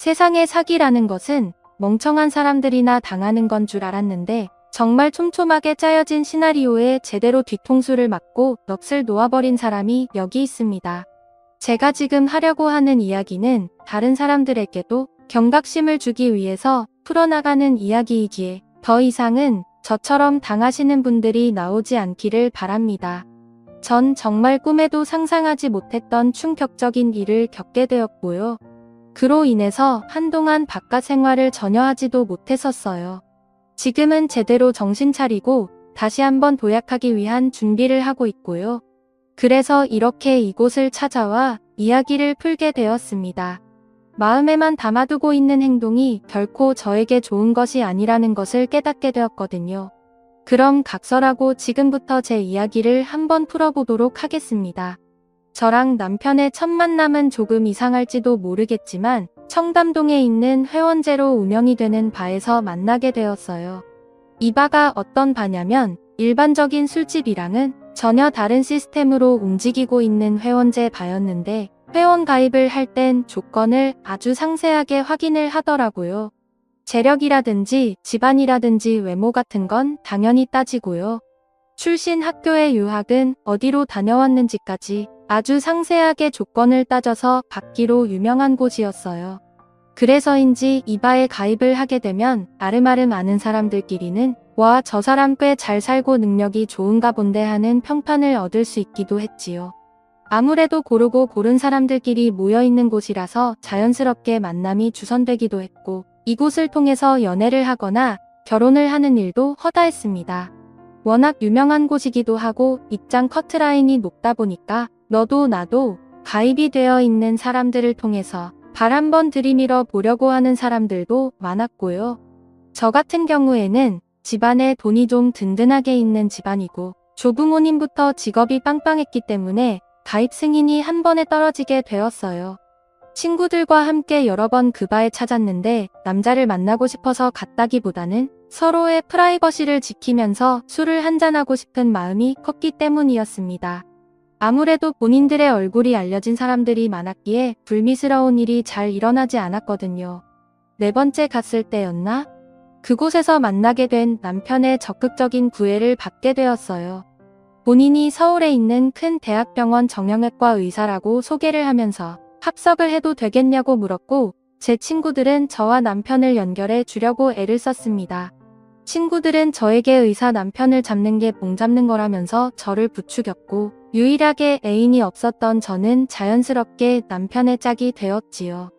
세상에 사기라는 것은 멍청한 사람들이나 당하는 건 줄 알았는데 정말 촘촘하게 짜여진 시나리오에 제대로 뒤통수를 맞고 넋을 놓아버린 사람이 여기 있습니다. 제가 지금 하려고 하는 이야기는 다른 사람들에게도 경각심을 주기 위해서 풀어나가는 이야기이기에 더 이상은 저처럼 당하시는 분들이 나오지 않기를 바랍니다. 전 정말 꿈에도 상상하지 못했던 충격적인 일을 겪게 되었고요. 그로 인해서 한동안 바깥 생활을 전혀 하지도 못했었어요. 지금은 제대로 정신 차리고 다시 한번 도약하기 위한 준비를 하고 있고요. 그래서 이렇게 이곳을 찾아와 이야기를 풀게 되었습니다. 마음에만 담아두고 있는 행동이 결코 저에게 좋은 것이 아니라는 것을 깨닫게 되었거든요. 그럼 각설하고 지금부터 제 이야기를 한번 풀어보도록 하겠습니다. 저랑 남편의 첫 만남은 조금 이상할지도 모르겠지만 청담동에 있는 회원제로 운영이 되는 바에서 만나게 되었어요. 이 바가 어떤 바냐면 일반적인 술집이랑은 전혀 다른 시스템으로 움직이고 있는 회원제 바였는데 회원 가입을 할 땐 조건을 아주 상세하게 확인을 하더라고요. 재력이라든지 집안이라든지 외모 같은 건 당연히 따지고요. 출신 학교의 유학은 어디로 다녀왔는지까지 아주 상세하게 조건을 따져서 받기로 유명한 곳이었어요. 그래서인지 이 바에 가입을 하게 되면 아름아름 아는 사람들끼리는 와, 저 사람 꽤 잘 살고 능력이 좋은가 본데 하는 평판을 얻을 수 있기도 했지요. 아무래도 고르고 고른 사람들끼리 모여있는 곳이라서 자연스럽게 만남이 주선되기도 했고 이곳을 통해서 연애를 하거나 결혼을 하는 일도 허다했습니다. 워낙 유명한 곳이기도 하고 입장 커트라인이 높다 보니까 너도 나도 가입이 되어 있는 사람들을 통해서 발 한번 들이밀어 보려고 하는 사람들도 많았고요. 저 같은 경우에는 집안에 돈이 좀 든든하게 있는 집안이고 조부모님부터 직업이 빵빵했기 때문에 가입 승인이 한 번에 떨어지게 되었어요. 친구들과 함께 여러 번 그 바에 찾았는데 남자를 만나고 싶어서 갔다기보다는 서로의 프라이버시를 지키면서 술을 한잔하고 싶은 마음이 컸기 때문이었습니다. 아무래도 본인들의 얼굴이 알려진 사람들이 많았기에 불미스러운 일이 잘 일어나지 않았거든요. 네 번째 갔을 때였나? 그곳에서 만나게 된 남편의 적극적인 구애를 받게 되었어요. 본인이 서울에 있는 큰 대학병원 정형외과 의사라고 소개를 하면서 합석을 해도 되겠냐고 물었고 제 친구들은 저와 남편을 연결해 주려고 애를 썼습니다. 친구들은 저에게 의사 남편을 잡는 게 봉 잡는 거라면서 저를 부추겼고 유일하게 애인이 없었던 저는 자연스럽게 남편의 짝이 되었지요.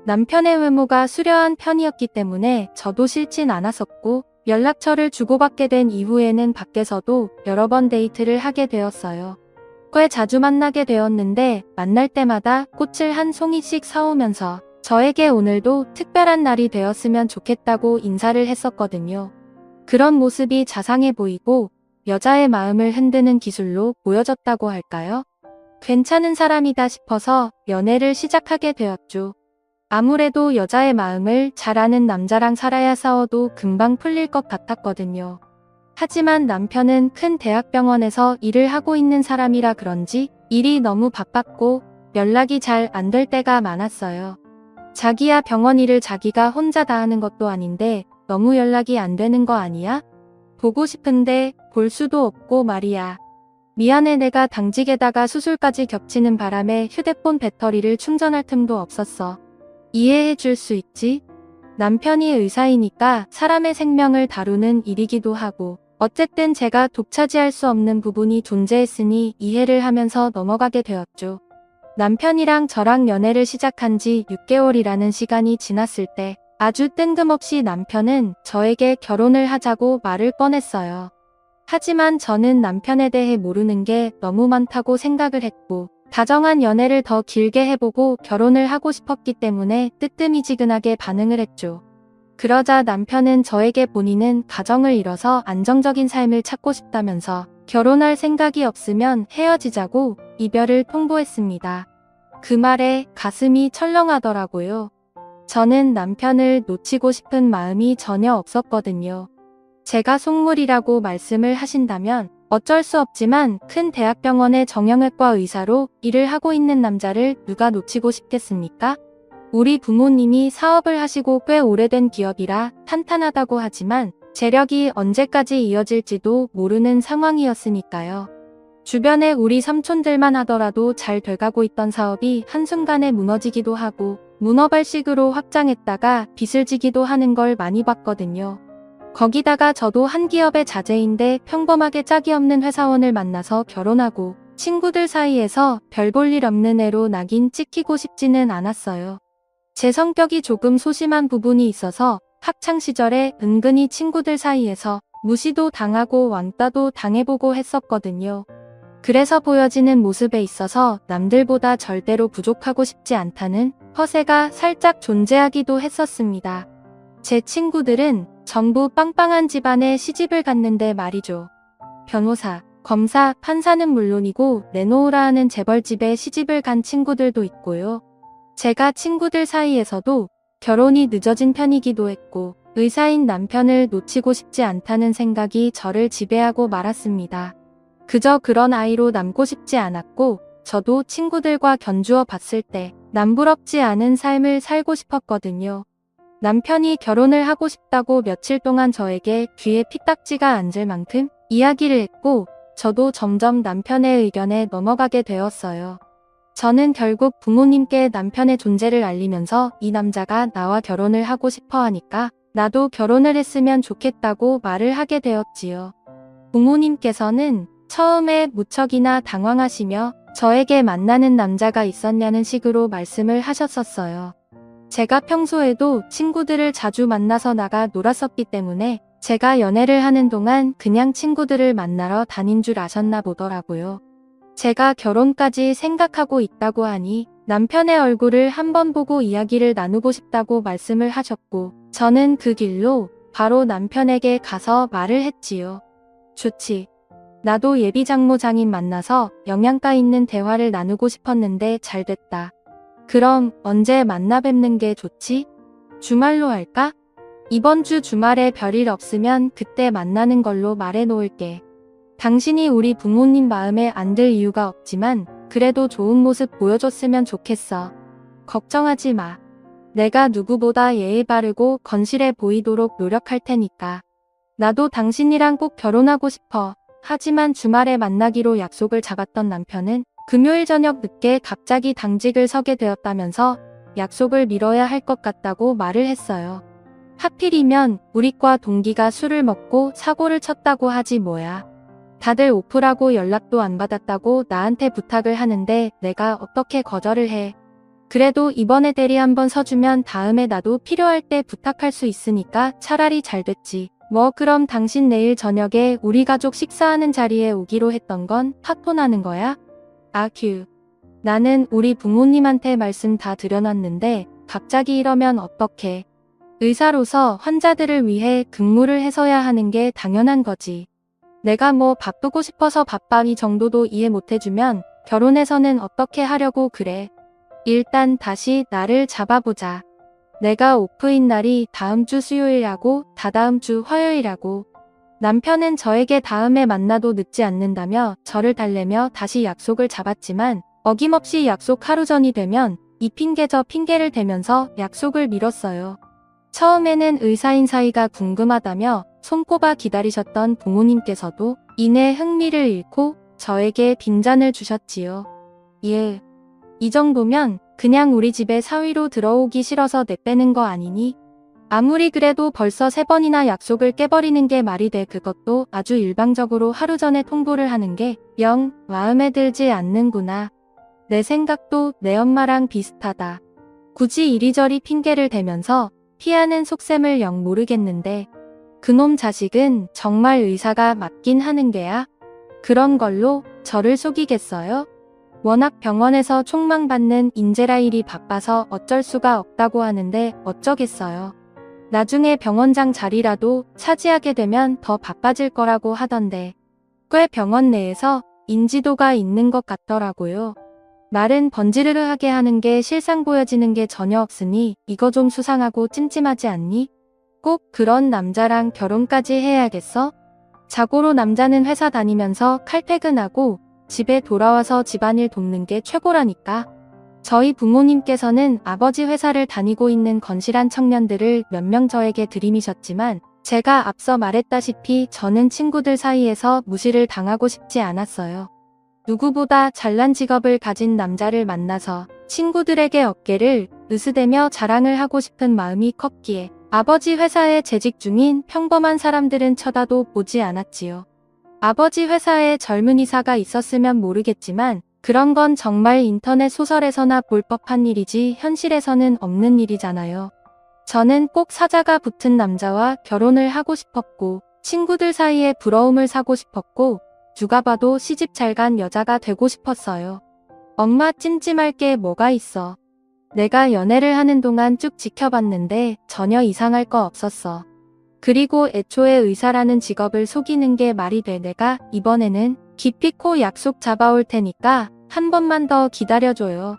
남편의 외모가 수려한 편이었기 때문에 저도 싫진 않았었고 연락처를 주고받게 된 이후에는 밖에서도 여러 번 데이트를 하게 되었어요. 꽤 자주 만나게 되었는데 만날 때마다 꽃을 한 송이씩 사오면서 저에게 오늘도 특별한 날이 되었으면 좋겠다고 인사를 했었거든요. 그런 모습이 자상해 보이고 여자의 마음을 흔드는 기술로 보여졌다고 할까요? 괜찮은 사람이다 싶어서 연애를 시작하게 되었죠. 아무래도 여자의 마음을 잘 아는 남자랑 살아야 싸워도 금방 풀릴 것 같았거든요. 하지만 남편은 큰 대학병원에서 일을 하고 있는 사람이라 그런지 일이 너무 바빴고 연락이 잘 안 될 때가 많았어요. 자기야 병원 일을 자기가 혼자 다 하는 것도 아닌데 너무 연락이 안 되는 거 아니야? 보고 싶은데 볼 수도 없고 말이야. 미안해 내가 당직에다가 수술까지 겹치는 바람에 휴대폰 배터리를 충전할 틈도 없었어. 이해해 줄 수 있지? 남편이 의사이니까 사람의 생명을 다루는 일이기도 하고 어쨌든 제가 독차지할 수 없는 부분이 존재했으니 이해를 하면서 넘어가게 되었죠. 남편이랑 저랑 연애를 시작한 지 6개월이라는 시간이 지났을 때 아주 뜬금없이 남편은 저에게 결혼을 하자고 말을 꺼냈어요. 하지만 저는 남편에 대해 모르는 게 너무 많다고 생각을 했고 다정한 연애를 더 길게 해보고 결혼을 하고 싶었기 때문에 뜨뜨미지근하게 반응을 했죠. 그러자 남편은 저에게 본인은 가정을 이뤄서 안정적인 삶을 찾고 싶다면서 결혼할 생각이 없으면 헤어지자고 이별을 통보했습니다. 그 말에 가슴이 철렁하더라고요. 저는 남편을 놓치고 싶은 마음이 전혀 없었거든요. 제가 속물이라고 말씀을 하신다면 어쩔 수 없지만 큰 대학병원의 정형외과 의사로 일을 하고 있는 남자를 누가 놓치고 싶겠습니까? 우리 부모님이 사업을 하시고 꽤 오래된 기업이라 탄탄하다고 하지만 재력이 언제까지 이어질지도 모르는 상황이었으니까요. 주변에 우리 삼촌들만 하더라도 잘 돼가고 있던 사업이 한순간에 무너지기도 하고 문어발식으로 확장했다가 빚을 지기도 하는 걸 많이 봤거든요. 거기다가 저도 한 기업의 자제인데 평범하게 짝이 없는 회사원을 만나서 결혼하고 친구들 사이에서 별 볼 일 없는 애로 낙인 찍히고 싶지는 않았어요. 제 성격이 조금 소심한 부분이 있어서 학창시절에 은근히 친구들 사이에서 무시도 당하고 왕따도 당해보고 했었거든요. 그래서 보여지는 모습에 있어서 남들보다 절대로 부족하고 싶지 않다는 허세가 살짝 존재하기도 했었습니다. 제 친구들은 전부 빵빵한 집안에 시집을 갔는데 말이죠. 변호사, 검사, 판사는 물론이고 내놓으라 하는 재벌집에 시집을 간 친구들도 있고요. 제가 친구들 사이에서도 결혼이 늦어진 편이기도 했고 의사인 남편을 놓치고 싶지 않다는 생각이 저를 지배하고 말았습니다. 그저 그런 아이로 남고 싶지 않았고 저도 친구들과 견주어 봤을 때 남부럽지 않은 삶을 살고 싶었거든요. 남편이 결혼을 하고 싶다고 며칠 동안 저에게 귀에 피딱지가 앉을 만큼 이야기를 했고 저도 점점 남편의 의견에 넘어가게 되었어요. 저는 결국 부모님께 남편의 존재를 알리면서 이 남자가 나와 결혼을 하고 싶어 하니까 나도 결혼을 했으면 좋겠다고 말을 하게 되었지요. 부모님께서는 처음에 무척이나 당황하시며 저에게 만나는 남자가 있었냐는 식으로 말씀을 하셨었어요. 제가 평소에도 친구들을 자주 만나서 나가 놀았었기 때문에 제가 연애를 하는 동안 그냥 친구들을 만나러 다닌 줄 아셨나 보더라고요. 제가 결혼까지 생각하고 있다고 하니 남편의 얼굴을 한번 보고 이야기를 나누고 싶다고 말씀을 하셨고 저는 그 길로 바로 남편에게 가서 말을 했지요. 좋지. 나도 예비 장모장인 만나서 영양가 있는 대화를 나누고 싶었는데 잘 됐다. 그럼 언제 만나 뵙는 게 좋지? 주말로 할까? 이번 주 주말에 별일 없으면 그때 만나는 걸로 말해 놓을게. 당신이 우리 부모님 마음에 안 들 이유가 없지만 그래도 좋은 모습 보여줬으면 좋겠어. 걱정하지 마. 내가 누구보다 예의 바르고 건실해 보이도록 노력할 테니까. 나도 당신이랑 꼭 결혼하고 싶어. 하지만 주말에 만나기로 약속을 잡았던 남편은 금요일 저녁 늦게 갑자기 당직을 서게 되었다면서 약속을 미뤄야 할 것 같다고 말을 했어요. 하필이면 우리과 동기가 술을 먹고 사고를 쳤다고 하지 뭐야. 다들 오프라고 연락도 안 받았다고 나한테 부탁을 하는데 내가 어떻게 거절을 해. 그래도 이번에 대리 한번 서주면 다음에 나도 필요할 때 부탁할 수 있으니까 차라리 잘 됐지. 뭐 그럼 당신 내일 저녁에 우리 가족 식사하는 자리에 오기로 했던 건 파토나는 거야? 아큐. 나는 우리 부모님한테 말씀 다 드려놨는데 갑자기 이러면 어떡해. 의사로서 환자들을 위해 근무를 해서야 하는 게 당연한 거지. 내가 뭐 바쁘고 싶어서 바빠이 정도도 이해 못해주면 결혼해서는 어떻게 하려고 그래. 일단 다시 나를 잡아보자. 내가 오프인 날이 다음 주 수요일하고 다다음 주 화요일하고 남편은 저에게 다음에 만나도 늦지 않는다며 저를 달래며 다시 약속을 잡았지만 어김없이 약속 하루 전이 되면 이 핑계 저 핑계를 대면서 약속을 미뤘어요. 처음에는 의사인 사이가 궁금하다며 손꼽아 기다리셨던 부모님께서도 이내 흥미를 잃고 저에게 빈잔을 주셨지요. 예. 이 정도면 그냥 우리 집에 사위로 들어오기 싫어서 내빼는 거 아니니? 아무리 그래도 벌써 3번이나 약속을 깨버리는 게 말이 돼. 그것도 아주 일방적으로 하루 전에 통보를 하는 게 영 마음에 들지 않는구나. 내 생각도 내 엄마랑 비슷하다. 굳이 이리저리 핑계를 대면서 피하는 속셈을 영 모르겠는데 그놈 자식은 정말 의사가 맞긴 하는 게야? 그런 걸로 저를 속이겠어요? 워낙 병원에서 촉망받는 인재라 일이 바빠서 어쩔 수가 없다고 하는데 어쩌겠어요. 나중에 병원장 자리라도 차지하게 되면 더 바빠질 거라고 하던데 꽤 병원 내에서 인지도가 있는 것 같더라고요. 말은 번지르르하게 하는 게 실상 보여지는 게 전혀 없으니 이거 좀 수상하고 찜찜하지 않니? 꼭 그런 남자랑 결혼까지 해야겠어? 자고로 남자는 회사 다니면서 칼퇴근하고 집에 돌아와서 집안일 돕는 게 최고라니까. 저희 부모님께서는 아버지 회사를 다니고 있는 건실한 청년들을 몇 명 저에게 들이미셨지만 제가 앞서 말했다시피 저는 친구들 사이에서 무시를 당하고 싶지 않았어요. 누구보다 잘난 직업을 가진 남자를 만나서 친구들에게 어깨를 으스대며 자랑을 하고 싶은 마음이 컸기에 아버지 회사에 재직 중인 평범한 사람들은 쳐다도 보지 않았지요. 아버지 회사에 젊은 이사가 있었으면 모르겠지만 그런 건 정말 인터넷 소설에서나 볼 법한 일이지 현실에서는 없는 일이잖아요. 저는 꼭 사자가 붙은 남자와 결혼을 하고 싶었고 친구들 사이에 부러움을 사고 싶었고 누가 봐도 시집 잘 간 여자가 되고 싶었어요. 엄마 찜찜할 게 뭐가 있어. 내가 연애를 하는 동안 쭉 지켜봤는데 전혀 이상할 거 없었어. 그리고 애초에 의사라는 직업을 속이는 게 말이 돼. 내가 이번에는 기피코 약속 잡아올 테니까 한 번만 더 기다려줘요.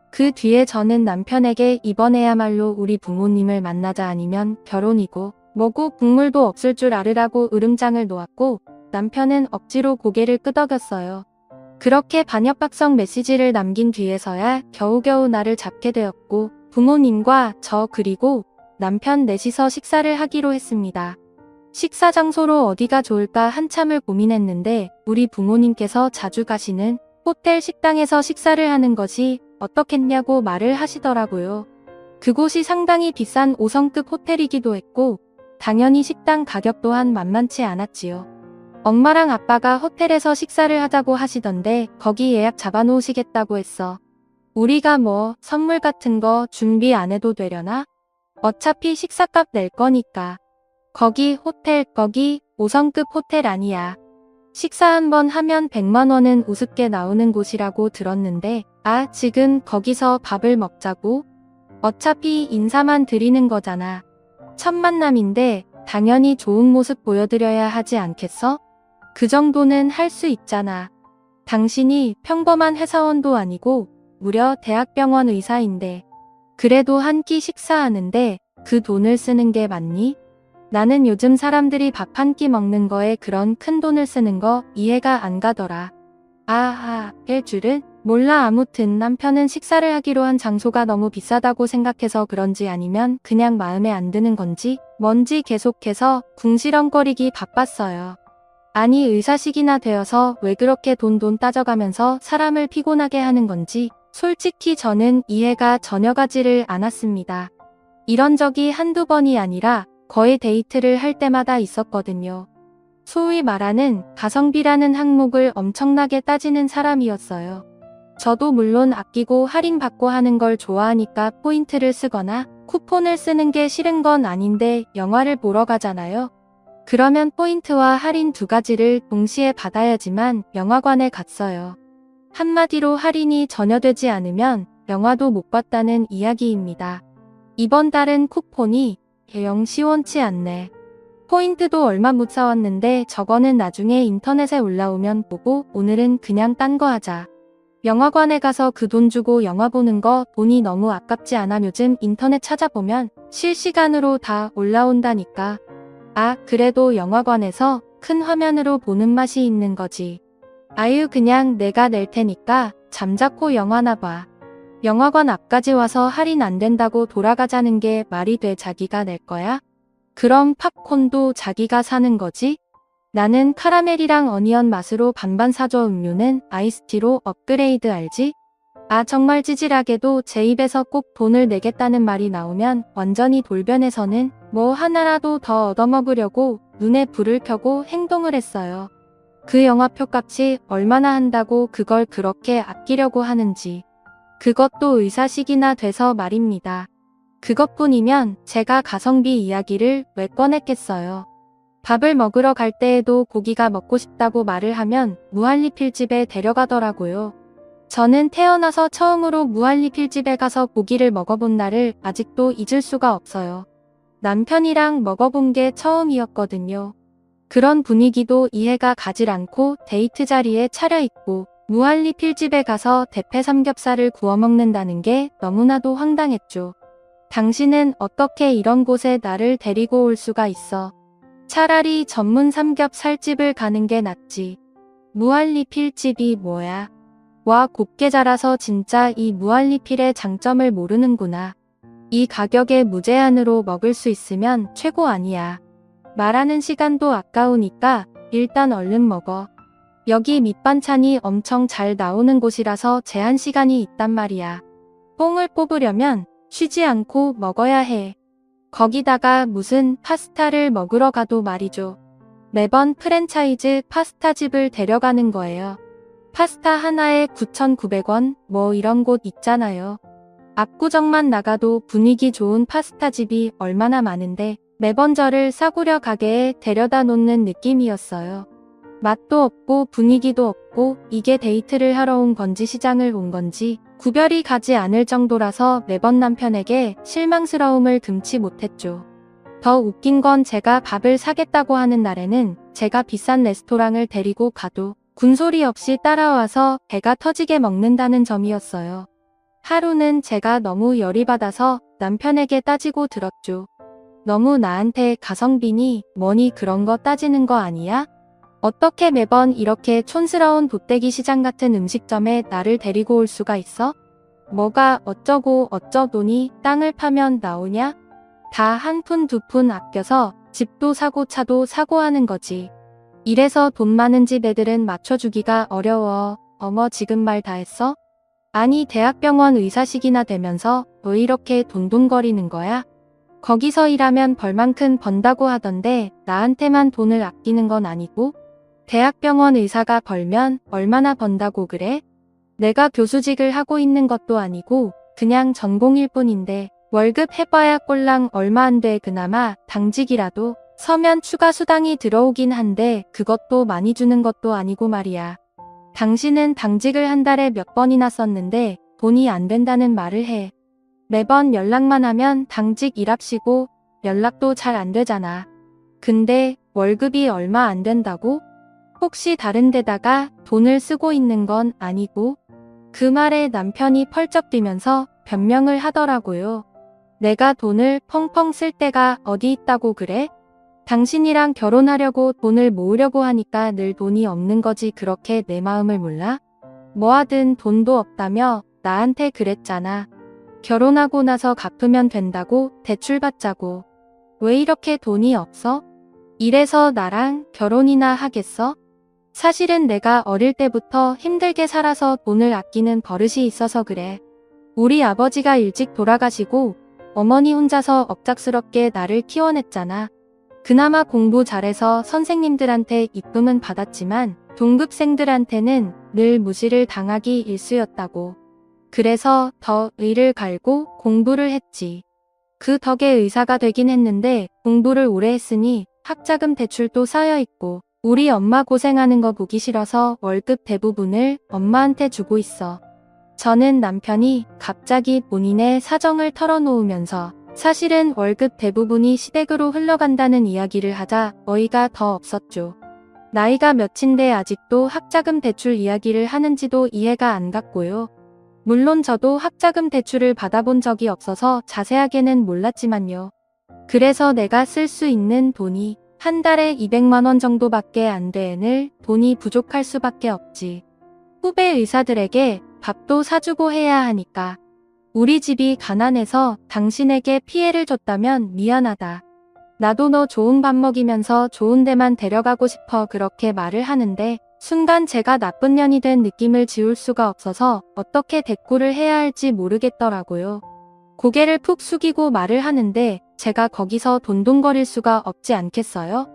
그 뒤에 저는 남편에게 이번에야말로 우리 부모님을 만나자 아니면 결혼이고 뭐고 국물도 없을 줄 알으라고 으름장을 놓았고 남편은 억지로 고개를 끄덕였어요. 그렇게 반협박성 메시지를 남긴 뒤에서야 겨우겨우 나를 잡게 되었고 부모님과 저 그리고 남편 넷이서 식사를 하기로 했습니다. 식사 장소로 어디가 좋을까 한참을 고민했는데 우리 부모님께서 자주 가시는 호텔 식당에서 식사를 하는 것이 어떻겠냐고 말을 하시더라고요. 그곳이 상당히 비싼 5성급 호텔이기도 했고 당연히 식당 가격 또한 만만치 않았지요. 엄마랑 아빠가 호텔에서 식사를 하자고 하시던데 거기 예약 잡아놓으시겠다고 했어. 우리가 뭐 선물 같은 거 준비 안 해도 되려나? 어차피 식사값 낼 거니까. 거기 5성급 호텔 아니야. 식사 한 번 하면 100만 원은 우습게 나오는 곳이라고 들었는데 지금 거기서 밥을 먹자고? 어차피 인사만 드리는 거잖아. 첫 만남인데 당연히 좋은 모습 보여드려야 하지 않겠어? 그 정도는 할 수 있잖아. 당신이 평범한 회사원도 아니고 무려 대학병원 의사인데 그래도 한 끼 식사하는데 그 돈을 쓰는 게 맞니? 나는 요즘 사람들이 밥 한 끼 먹는 거에 그런 큰 돈을 쓰는 거 이해가 안 가더라. 일 줄은? 몰라. 아무튼 남편은 식사를 하기로 한 장소가 너무 비싸다고 생각해서 그런지 아니면 그냥 마음에 안 드는 건지 뭔지 계속해서 궁시렁거리기 바빴어요. 아니 의사식이나 되어서 왜 그렇게 돈 따져가면서 사람을 피곤하게 하는 건지 솔직히 저는 이해가 전혀 가지를 않았습니다. 이런 적이 한두 번이 아니라 거의 데이트를 할 때마다 있었거든요. 소위 말하는 가성비라는 항목을 엄청나게 따지는 사람이었어요. 저도 물론 아끼고 할인받고 하는 걸 좋아하니까 포인트를 쓰거나 쿠폰을 쓰는 게 싫은 건 아닌데 영화를 보러 가잖아요. 그러면 포인트와 할인 두 가지를 동시에 받아야지만 영화관에 갔어요. 한마디로 할인이 전혀 되지 않으면 영화도 못 봤다는 이야기입니다. 이번 달은 쿠폰이 영 시원치 않네. 포인트도 얼마 못 사왔는데 저거는 나중에 인터넷에 올라오면 보고 오늘은 그냥 딴 거 하자. 영화관에 가서 그 돈 주고 영화 보는 거 돈이 너무 아깝지 않아? 요즘 인터넷 찾아보면 실시간으로 다 올라온다니까. 그래도 영화관에서 큰 화면으로 보는 맛이 있는 거지. 그냥 내가 낼 테니까 잠자코 영화나 봐. 영화관 앞까지 와서 할인 안 된다고 돌아가자는 게 말이 돼? 자기가 낼 거야? 그럼 팝콘도 자기가 사는 거지? 나는 카라멜이랑 어니언 맛으로 반반 사줘. 음료는 아이스티로 업그레이드 알지? 정말 찌질하게도 제 입에서 꼭 돈을 내겠다는 말이 나오면 완전히 돌변해서는 뭐 하나라도 더 얻어먹으려고 눈에 불을 켜고 행동을 했어요. 그 영화표 값이 얼마나 한다고 그걸 그렇게 아끼려고 하는지. 그것도 의사식이나 돼서 말입니다. 그것뿐이면 제가 가성비 이야기를 왜 꺼냈겠어요. 밥을 먹으러 갈 때에도 고기가 먹고 싶다고 말을 하면 무한리필집에 데려가더라고요. 저는 태어나서 처음으로 무한리필집에 가서 고기를 먹어본 날을 아직도 잊을 수가 없어요. 남편이랑 먹어본 게 처음이었거든요. 그런 분위기도 이해가 가질 않고 데이트 자리에 차려입고 무한리필집에 가서 대패 삼겹살을 구워 먹는다는 게 너무나도 황당했죠. 당신은 어떻게 이런 곳에 나를 데리고 올 수가 있어. 차라리 전문 삼겹살집을 가는 게 낫지. 무한리필집이 뭐야. 와, 곱게 자라서 진짜 이 무한리필의 장점을 모르는구나. 이 가격에 무제한으로 먹을 수 있으면 최고 아니야. 말하는 시간도 아까우니까 일단 얼른 먹어. 여기 밑반찬이 엄청 잘 나오는 곳이라서 제한 시간이 있단 말이야. 뽕을 뽑으려면 쉬지 않고 먹어야 해. 거기다가 무슨 파스타를 먹으러 가도 말이죠. 매번 프랜차이즈 파스타집을 데려가는 거예요. 파스타 하나에 9,900원 뭐 이런 곳 있잖아요. 압구정만 나가도 분위기 좋은 파스타집이 얼마나 많은데 매번 저를 싸구려 가게에 데려다 놓는 느낌이었어요. 맛도 없고 분위기도 없고 이게 데이트를 하러 온 건지 시장을 온 건지 구별이 가지 않을 정도라서 매번 남편에게 실망스러움을 금치 못했죠. 더 웃긴 건 제가 밥을 사겠다고 하는 날에는 제가 비싼 레스토랑을 데리고 가도 군소리 없이 따라와서 배가 터지게 먹는다는 점이었어요. 하루는 제가 너무 열이 받아서 남편에게 따지고 들었죠. 너무 나한테 가성비니 뭐니 그런 거 따지는 거 아니야? 어떻게 매번 이렇게 촌스러운 돗대기 시장 같은 음식점에 나를 데리고 올 수가 있어? 뭐가 어쩌고 어쩌더니 땅을 파면 나오냐? 다 한 푼 두 푼 아껴서 집도 사고 차도 사고 하는 거지. 이래서 돈 많은 집 애들은 맞춰주기가 어려워. 어머 지금 말 다 했어? 아니 대학병원 의사식이나 되면서 왜 이렇게 돈돈거리는 거야? 거기서 일하면 벌만큼 번다고 하던데 나한테만 돈을 아끼는 건 아니고? 대학병원 의사가 벌면 얼마나 번다고 그래? 내가 교수직을 하고 있는 것도 아니고 그냥 전공일 뿐인데 월급 해봐야 꼴랑 얼마 안 돼. 그나마 당직이라도 서면 추가 수당이 들어오긴 한데 그것도 많이 주는 것도 아니고 말이야. 당신은 당직을 한 달에 몇 번이나 썼는데 돈이 안 된다는 말을 해. 매번 연락만 하면 당직 일합시고 연락도 잘 안 되잖아. 근데 월급이 얼마 안 된다고? 혹시 다른 데다가 돈을 쓰고 있는 건 아니고? 그 말에 남편이 펄쩍 뛰면서 변명을 하더라고요. 내가 돈을 펑펑 쓸 때가 어디 있다고 그래? 당신이랑 결혼하려고 돈을 모으려고 하니까 늘 돈이 없는 거지. 그렇게 내 마음을 몰라? 뭐하든 돈도 없다며 나한테 그랬잖아. 결혼하고 나서 갚으면 된다고 대출 받자고. 왜 이렇게 돈이 없어? 이래서 나랑 결혼이나 하겠어? 사실은 내가 어릴 때부터 힘들게 살아서 돈을 아끼는 버릇이 있어서 그래. 우리 아버지가 일찍 돌아가시고 어머니 혼자서 억작스럽게 나를 키워냈잖아. 그나마 공부 잘해서 선생님들한테 이쁨은 받았지만 동급생들한테는 늘 무시를 당하기 일쑤였다고. 그래서 더 의를 갈고 공부를 했지. 그 덕에 의사가 되긴 했는데 공부를 오래 했으니 학자금 대출도 쌓여있고 우리 엄마 고생하는 거 보기 싫어서 월급 대부분을 엄마한테 주고 있어. 저는 남편이 갑자기 본인의 사정을 털어놓으면서 사실은 월급 대부분이 시댁으로 흘러간다는 이야기를 하자 어이가 더 없었죠. 나이가 몇인데 아직도 학자금 대출 이야기를 하는지도 이해가 안 갔고요. 물론 저도 학자금 대출을 받아본 적이 없어서 자세하게는 몰랐지만요. 그래서 내가 쓸 수 있는 돈이 한 달에 200만 원 정도밖에 안 되는 돈이 부족할 수밖에 없지. 후배 의사들에게 밥도 사주고 해야 하니까. 우리 집이 가난해서 당신에게 피해를 줬다면 미안하다. 나도 너 좋은 밥 먹이면서 좋은 데만 데려가고 싶어. 그렇게 말을 하는데 순간 제가 나쁜 년이 된 느낌을 지울 수가 없어서 어떻게 대꾸를 해야 할지 모르겠더라고요. 고개를 푹 숙이고 말을 하는데 제가 거기서 돈돈거릴 수가 없지 않겠어요?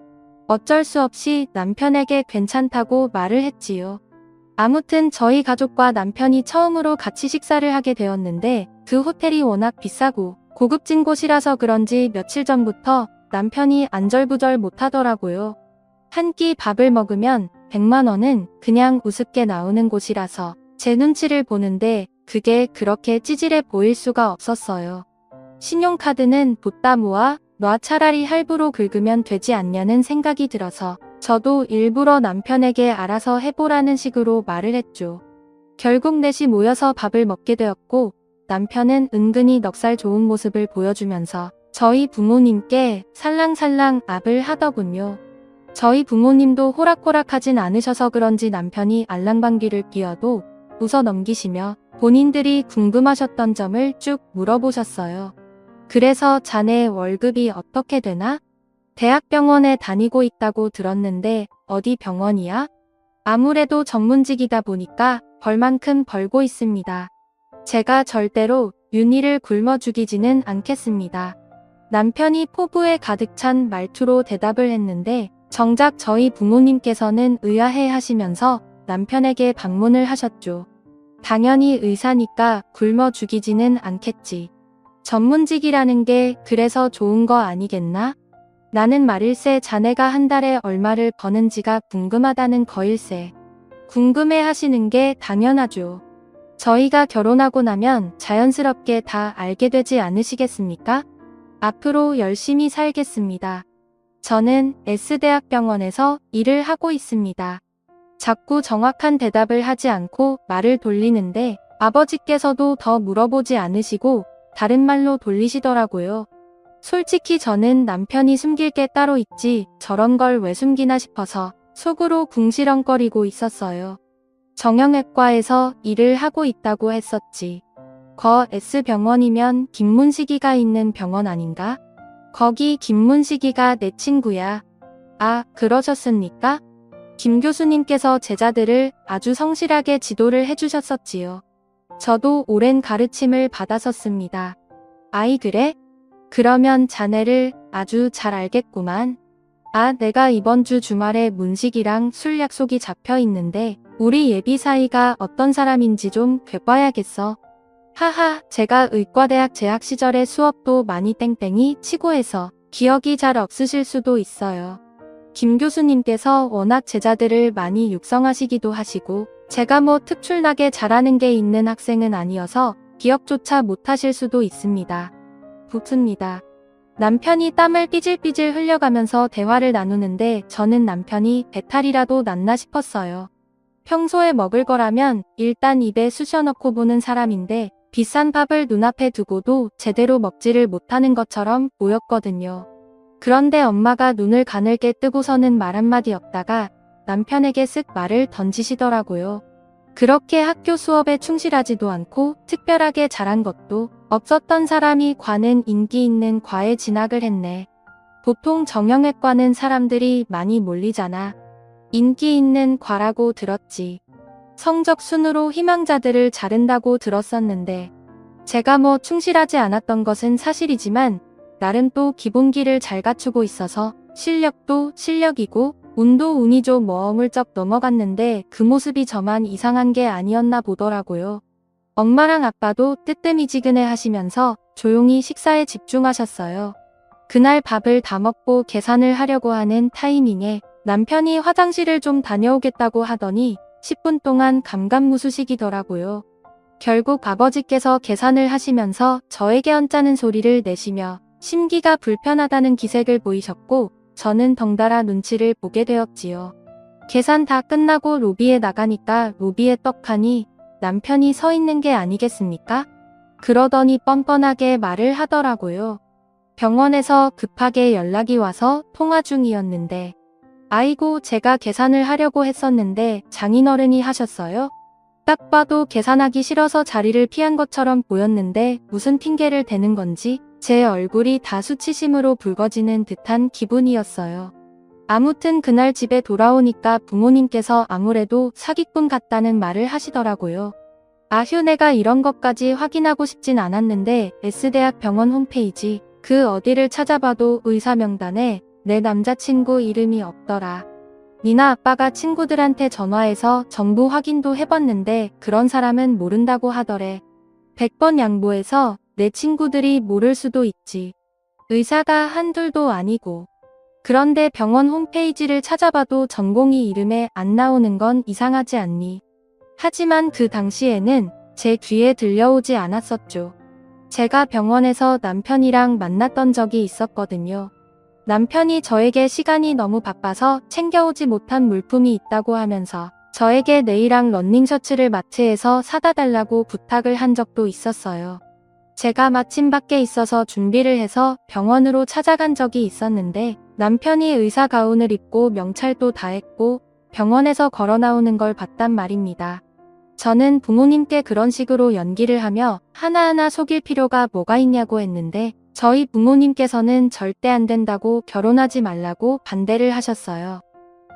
어쩔 수 없이 남편에게 괜찮다고 말을 했지요. 아무튼 저희 가족과 남편이 처음으로 같이 식사를 하게 되었는데 그 호텔이 워낙 비싸고 고급진 곳이라서 그런지 며칠 전부터 남편이 안절부절 못하더라고요. 한 끼 밥을 먹으면 100만 원은 그냥 우습게 나오는 곳이라서 제 눈치를 보는데 그게 그렇게 찌질해 보일 수가 없었어요. 신용카드는 뒀다 모아 놔 차라리 할부로 긁으면 되지 않냐는 생각이 들어서 저도 일부러 남편에게 알아서 해보라는 식으로 말을 했죠. 결국 넷이 모여서 밥을 먹게 되었고 남편은 은근히 넉살 좋은 모습을 보여주면서 저희 부모님께 살랑살랑 압을 하더군요. 저희 부모님도 호락호락하진 않으셔서 그런지 남편이 알랑방귀를 뀌어도 웃어 넘기시며 본인들이 궁금하셨던 점을 쭉 물어보셨어요. 그래서 자네 월급이 어떻게 되나? 대학병원에 다니고 있다고 들었는데 어디 병원이야? 아무래도 전문직이다 보니까 벌만큼 벌고 있습니다. 제가 절대로 윤희를 굶어 죽이지는 않겠습니다. 남편이 포부에 가득 찬 말투로 대답을 했는데 정작 저희 부모님께서는 의아해 하시면서 남편에게 반문을 하셨죠. 당연히 의사니까 굶어 죽이지는 않겠지. 전문직이라는 게 그래서 좋은 거 아니겠나? 나는 말일세 자네가 한 달에 얼마를 버는지가 궁금하다는 거일세. 궁금해 하시는 게 당연하죠. 저희가 결혼하고 나면 자연스럽게 다 알게 되지 않으시겠습니까? 앞으로 열심히 살겠습니다. 저는 S대학병원에서 일을 하고 있습니다. 자꾸 정확한 대답을 하지 않고 말을 돌리는데 아버지께서도 더 물어보지 않으시고 다른 말로 돌리시더라고요. 솔직히 저는 남편이 숨길 게 따로 있지 저런 걸 왜 숨기나 싶어서 속으로 궁시렁거리고 있었어요. 정형외과에서 일을 하고 있다고 했었지. 거 S병원이면 김문식이가 있는 병원 아닌가? 거기 김문식이가 내 친구야. 아, 그러셨습니까? 김 교수님께서 제자들을 아주 성실하게 지도를 해주셨었지요. 저도 오랜 가르침을 받았었습니다. 아이 그래? 그러면 자네를 아주 잘 알겠구만. 아, 내가 이번 주 주말에 문식이랑 술 약속이 잡혀 있는데 우리 예비 사이가 어떤 사람인지 좀 뵈봐야겠어. 하하, 제가 의과대학 재학 시절의 수업도 많이 땡땡이 치고 해서 기억이 잘 없으실 수도 있어요. 김 교수님께서 워낙 제자들을 많이 육성하시기도 하시고 제가 뭐 특출나게 잘하는 게 있는 학생은 아니어서 기억조차 못하실 수도 있습니다. 붙습니다. 남편이 땀을 삐질삐질 흘려가면서 대화를 나누는데 저는 남편이 배탈이라도 났나 싶었어요. 평소에 먹을 거라면 일단 입에 쑤셔 넣고 보는 사람인데 비싼 밥을 눈앞에 두고도 제대로 먹지를 못하는 것처럼 보였거든요. 그런데 엄마가 눈을 가늘게 뜨고서는 말 한마디 없다가 남편에게 쓱 말을 던지시더라고요. 그렇게 학교 수업에 충실하지도 않고 특별하게 잘한 것도 없었던 사람이 과는 인기 있는 과에 진학을 했네. 보통 정형외과는 사람들이 많이 몰리잖아. 인기 있는 과라고 들었지. 성적 순으로 희망자들을 자른다고 들었었는데 제가 뭐 충실하지 않았던 것은 사실이지만 나름 또 기본기를 잘 갖추고 있어서 실력도 실력이고 운도 운이죠. 뭐 어물쩍 넘어갔는데 그 모습이 저만 이상한 게 아니었나 보더라고요. 엄마랑 아빠도 뜨뜨미지근해 하시면서 조용히 식사에 집중하셨어요. 그날 밥을 다 먹고 계산을 하려고 하는 타이밍에 남편이 화장실을 좀 다녀오겠다고 하더니 10분 동안 감감무소식이더라고요. 결국 아버지께서 계산을 하시면서 저에게 언짢은 소리를 내시며 심기가 불편하다는 기색을 보이셨고 저는 덩달아 눈치를 보게 되었지요. 계산 다 끝나고 로비에 나가니까 로비에 떡하니 남편이 서 있는 게 아니겠습니까? 그러더니 뻔뻔하게 말을 하더라고요. 병원에서 급하게 연락이 와서 통화 중이었는데 아이고 제가 계산을 하려고 했었는데 장인어른이 하셨어요? 딱 봐도 계산하기 싫어서 자리를 피한 것처럼 보였는데 무슨 핑계를 대는 건지 제 얼굴이 다 수치심으로 붉어지는 듯한 기분이었어요. 아무튼 그날 집에 돌아오니까 부모님께서 아무래도 사기꾼 같다는 말을 하시더라고요. 아휴 내가 이런 것까지 확인하고 싶진 않았는데 S대학 병원 홈페이지 그 어디를 찾아봐도 의사 명단에 내 남자친구 이름이 없더라. 니나 아빠가 친구들한테 전화해서 정보 확인도 해봤는데 그런 사람은 모른다고 하더래. 100번 양보해서 내 친구들이 모를 수도 있지. 의사가 한둘도 아니고. 그런데 병원 홈페이지를 찾아봐도 전공의 이름에 안 나오는 건 이상하지 않니? 하지만 그 당시에는 제 귀에 들려오지 않았었죠. 제가 병원에서 남편이랑 만났던 적이 있었거든요. 남편이 저에게 시간이 너무 바빠서 챙겨오지 못한 물품이 있다고 하면서 저에게 네일랑 러닝 셔츠를 마트에서 사다 달라고 부탁을 한 적도 있었어요. 제가 마침 밖에 있어서 준비를 해서 병원으로 찾아간 적이 있었는데 남편이 의사 가운을 입고 명찰도 다 했고 병원에서 걸어 나오는 걸 봤단 말입니다. 저는 부모님께 그런 식으로 연기를 하며 하나하나 속일 필요가 뭐가 있냐고 했는데 저희 부모님께서는 절대 안 된다고 결혼하지 말라고 반대를 하셨어요.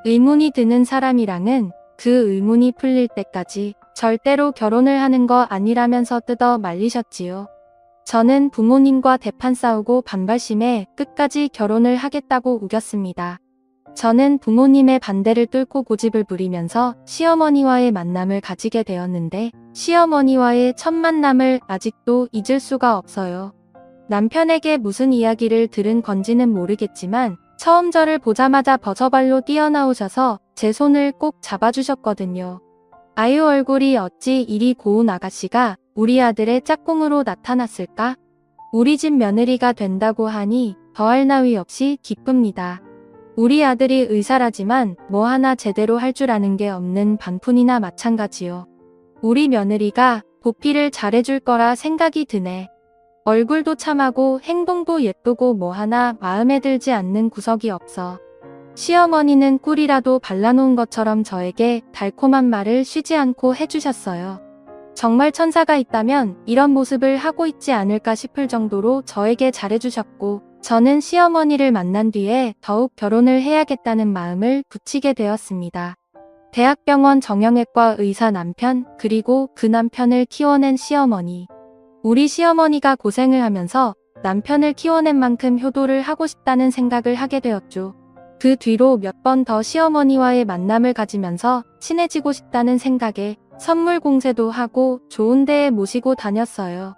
의문이 드는 사람이랑은 그 의문이 풀릴 때까지 절대로 결혼을 하는 거 아니라면서 뜯어 말리셨지요. 저는 부모님과 대판 싸우고 반발심에 끝까지 결혼을 하겠다고 우겼습니다. 저는 부모님의 반대를 뚫고 고집을 부리면서 시어머니와의 만남을 가지게 되었는데 시어머니와의 첫 만남을 아직도 잊을 수가 없어요. 남편에게 무슨 이야기를 들은 건지는 모르겠지만 처음 저를 보자마자 버서발로 뛰어나오셔서 제 손을 꼭 잡아주셨거든요. 아유, 얼굴이 어찌 이리 고운 아가씨가 우리 아들의 짝꿍으로 나타났을까? 우리 집 며느리가 된다고 하니 더할 나위 없이 기쁩니다. 우리 아들이 의사라지만 뭐 하나 제대로 할 줄 아는 게 없는 반푼이나 마찬가지요. 우리 며느리가 보필을 잘해줄 거라 생각이 드네. 얼굴도 참하고 행동도 예쁘고 뭐 하나 마음에 들지 않는 구석이 없어. 시어머니는 꿀이라도 발라놓은 것처럼 저에게 달콤한 말을 쉬지 않고 해주셨어요. 정말 천사가 있다면 이런 모습을 하고 있지 않을까 싶을 정도로 저에게 잘해주셨고 저는 시어머니를 만난 뒤에 더욱 결혼을 해야겠다는 마음을 굳히게 되었습니다. 대학병원 정형외과 의사 남편, 그리고 그 남편을 키워낸 시어머니. 우리 시어머니가 고생을 하면서 남편을 키워낸 만큼 효도를 하고 싶다는 생각을 하게 되었죠. 그 뒤로 몇 번 더 시어머니와의 만남을 가지면서 친해지고 싶다는 생각에 선물 공세도 하고 좋은 데에 모시고 다녔어요.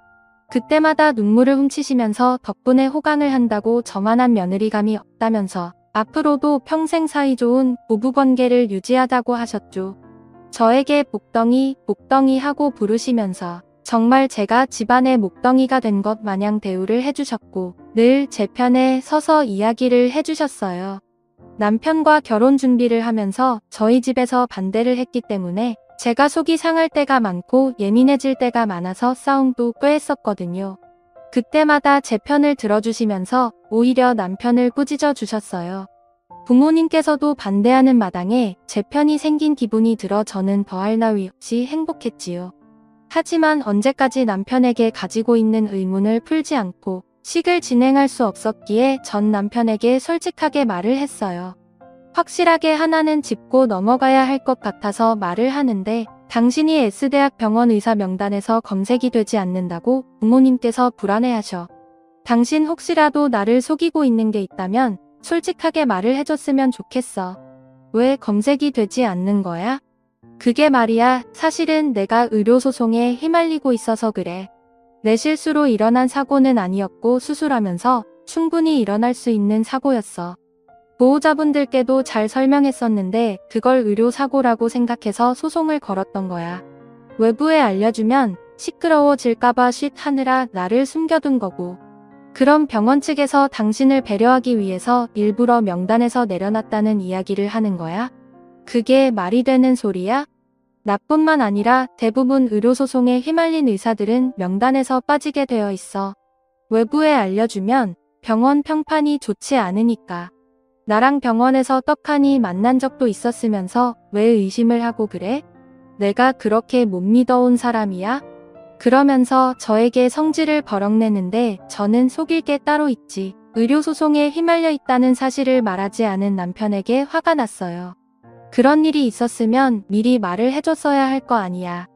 그때마다 눈물을 훔치시면서 덕분에 호강을 한다고 저만한 며느리감이 없다면서 앞으로도 평생 사이좋은 부부관계를 유지하자고 하셨죠. 저에게 복덩이, 복덩이 하고 부르시면서 정말 제가 집안의 목덩이가 된 것 마냥 대우를 해주셨고 늘 제 편에 서서 이야기를 해주셨어요. 남편과 결혼 준비를 하면서 저희 집에서 반대를 했기 때문에 제가 속이 상할 때가 많고 예민해질 때가 많아서 싸움도 꽤 했었거든요. 그때마다 제 편을 들어주시면서 오히려 남편을 꾸짖어 주셨어요. 부모님께서도 반대하는 마당에 제 편이 생긴 기분이 들어 저는 더할 나위 없이 행복했지요. 하지만 언제까지 남편에게 가지고 있는 의문을 풀지 않고 식을 진행할 수 없었기에 전 남편에게 솔직하게 말을 했어요. 확실하게 하나는 짚고 넘어가야 할 것 같아서 말을 하는데 당신이 S대학 병원 의사 명단에서 검색이 되지 않는다고 부모님께서 불안해하셔. 당신 혹시라도 나를 속이고 있는 게 있다면 솔직하게 말을 해줬으면 좋겠어. 왜 검색이 되지 않는 거야? 그게 말이야, 사실은 내가 의료소송에 휘말리고 있어서 그래. 내 실수로 일어난 사고는 아니었고 수술하면서 충분히 일어날 수 있는 사고였어. 보호자분들께도 잘 설명했었는데 그걸 의료사고라고 생각해서 소송을 걸었던 거야. 외부에 알려주면 시끄러워질까봐 쉿 하느라 나를 숨겨둔 거고. 그럼 병원 측에서 당신을 배려하기 위해서 일부러 명단에서 내려놨다는 이야기를 하는 거야? 그게 말이 되는 소리야? 나뿐만 아니라 대부분 의료소송에 휘말린 의사들은 명단에서 빠지게 되어 있어. 외부에 알려주면 병원 평판이 좋지 않으니까. 나랑 병원에서 떡하니 만난 적도 있었으면서 왜 의심을 하고 그래? 내가 그렇게 못 믿어온 사람이야? 그러면서 저에게 성질을 버럭내는데 저는 속일 게 따로 있지. 의료소송에 휘말려 있다는 사실을 말하지 않은 남편에게 화가 났어요. 그런 일이 있었으면 미리 말을 해줬어야 할 거 아니야.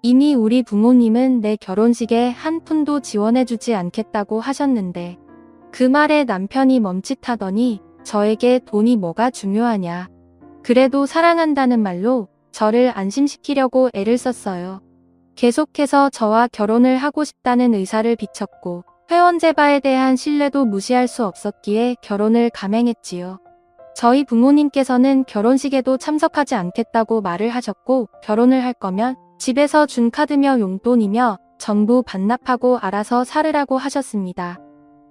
이미 우리 부모님은 내 결혼식에 한 푼도 지원해주지 않겠다고 하셨는데 그 말에 남편이 멈칫하더니 저에게 돈이 뭐가 중요하냐. 그래도 사랑한다는 말로 저를 안심시키려고 애를 썼어요. 계속해서 저와 결혼을 하고 싶다는 의사를 비췄고 회원제바에 대한 신뢰도 무시할 수 없었기에 결혼을 감행했지요. 저희 부모님께서는 결혼식에도 참석하지 않겠다고 말을 하셨고 결혼을 할 거면 집에서 준 카드며 용돈이며 전부 반납하고 알아서 살으라고 하셨습니다.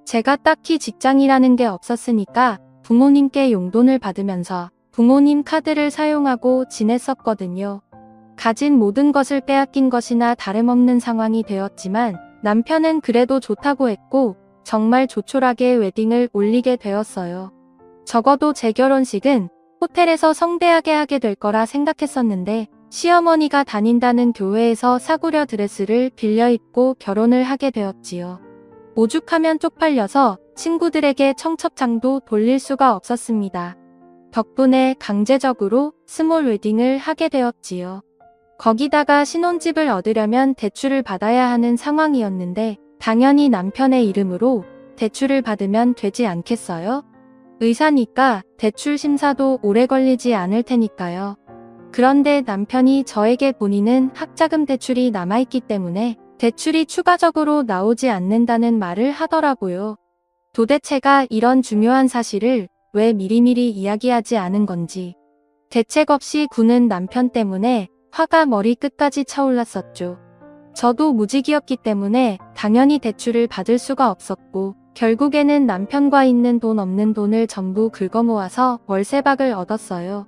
제가 딱히 직장이라는 게 없었으니까 부모님께 용돈을 받으면서 부모님 카드를 사용하고 지냈었거든요. 가진 모든 것을 빼앗긴 것이나 다름없는 상황이 되었지만 남편은 그래도 좋다고 했고 정말 조촐하게 웨딩을 올리게 되었어요. 적어도 제 결혼식은 호텔에서 성대하게 하게 될 거라 생각했었는데 시어머니가 다닌다는 교회에서 사구려 드레스를 빌려 입고 결혼을 하게 되었지요. 오죽하면 쪽팔려서 친구들에게 청첩장도 돌릴 수가 없었습니다. 덕분에 강제적으로 스몰 웨딩을 하게 되었지요. 거기다가 신혼집을 얻으려면 대출을 받아야 하는 상황이었는데 당연히 남편의 이름으로 대출을 받으면 되지 않겠어요? 의사니까 대출 심사도 오래 걸리지 않을 테니까요. 그런데 남편이 저에게 본인은 학자금 대출이 남아있기 때문에 대출이 추가적으로 나오지 않는다는 말을 하더라고요. 도대체가 이런 중요한 사실을 왜 미리미리 이야기하지 않은 건지. 대책 없이 구는 남편 때문에 화가 머리끝까지 차올랐었죠. 저도 무직이었기 때문에 당연히 대출을 받을 수가 없었고 결국에는 남편과 있는 돈 없는 돈을 전부 긁어모아서 월세박을 얻었어요.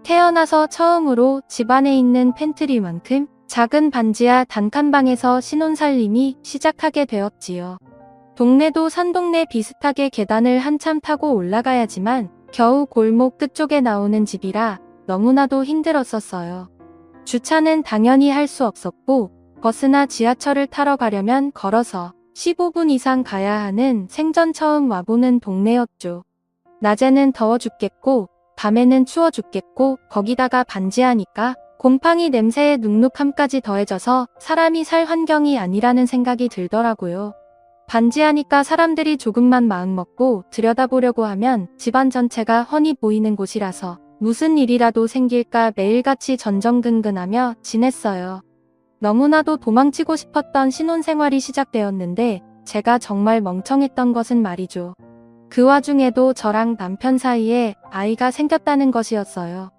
태어나서 처음으로 집안에 있는 팬트리만큼 작은 반지하 단칸방에서 신혼살림이 시작하게 되었지요. 동네도 산동네 비슷하게 계단을 한참 타고 올라가야지만 겨우 골목 끝쪽에 나오는 집이라 너무나도 힘들었었어요. 주차는 당연히 할 수 없었고 버스나 지하철을 타러 가려면 걸어서 15분 이상 가야 하는 생전 처음 와보는 동네였죠. 낮에는 더워 죽겠고 밤에는 추워 죽겠고 거기다가 반지하니까 곰팡이 냄새의 눅눅함까지 더해져서 사람이 살 환경이 아니라는 생각이 들더라고요. 반지하니까 사람들이 조금만 마음먹고 들여다보려고 하면 집안 전체가 훤히 보이는 곳이라서 무슨 일이라도 생길까 매일같이 전전긍긍하며 지냈어요. 너무나도 도망치고 싶었던 신혼생활이 시작되었는데 제가 정말 멍청했던 것은 말이죠. 그 와중에도 저랑 남편 사이에 아이가 생겼다는 것이었어요.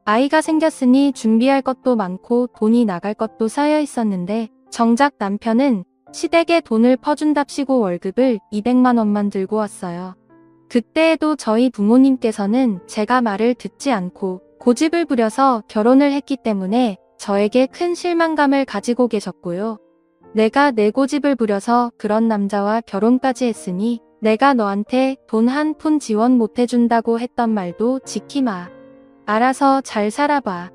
아이가 생겼으니 준비할 것도 많고 돈이 나갈 것도 쌓여 있었는데 정작 남편은 시댁에 돈을 퍼준답시고 월급을 200만 원만 들고 왔어요. 그때에도 저희 부모님께서는 제가 말을 듣지 않고 고집을 부려서 결혼을 했기 때문에 저에게 큰 실망감을 가지고 계셨고요. 내가 내 고집을 부려서 그런 남자와 결혼까지 했으니 내가 너한테 돈 한 푼 지원 못 해준다고 했던 말도 지키마. 알아서 잘 살아봐.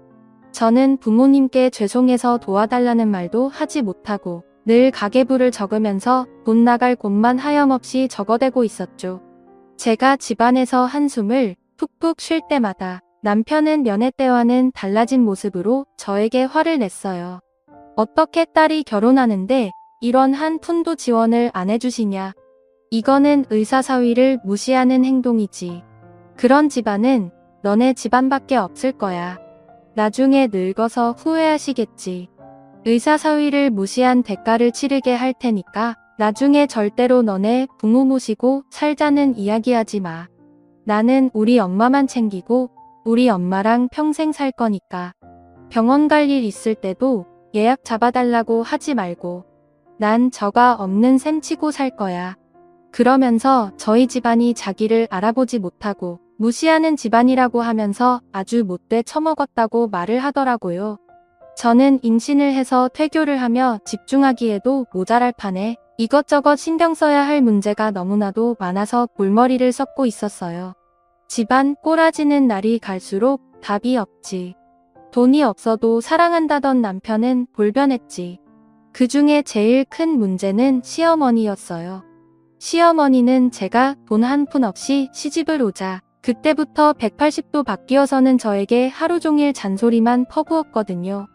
저는 부모님께 죄송해서 도와달라는 말도 하지 못하고 늘 가계부를 적으면서 돈 나갈 곳만 하염없이 적어대고 있었죠. 제가 집안에서 한숨을 푹푹 쉴 때마다 남편은 연애 때와는 달라진 모습으로 저에게 화를 냈어요. 어떻게 딸이 결혼하는데 이런 한 푼도 지원을 안 해주시냐. 이거는 의사사위를 무시하는 행동이지. 그런 집안은 너네 집안밖에 없을 거야. 나중에 늙어서 후회하시겠지. 의사사위를 무시한 대가를 치르게 할 테니까 나중에 절대로 너네 부모 모시고 살자는 이야기하지 마. 나는 우리 엄마만 챙기고 우리 엄마랑 평생 살 거니까. 병원 갈 일 있을 때도 예약 잡아달라고 하지 말고. 난 저가 없는 셈 치고 살 거야. 그러면서 저희 집안이 자기를 알아보지 못하고 무시하는 집안이라고 하면서 아주 못돼 처먹었다고 말을 하더라고요. 저는 임신을 해서 퇴교를 하며 집중하기에도 모자랄 판에 이것저것 신경 써야 할 문제가 너무나도 많아서 골머리를 썩고 있었어요. 집안 꼬라지는 날이 갈수록 답이 없지. 돈이 없어도 사랑한다던 남편은 볼변했지. 그 중에 제일 큰 문제는 시어머니였어요. 시어머니는 제가 돈 한 푼 없이 시집을 오자 그때부터 180도 바뀌어서는 저에게 하루 종일 잔소리만 퍼부었거든요.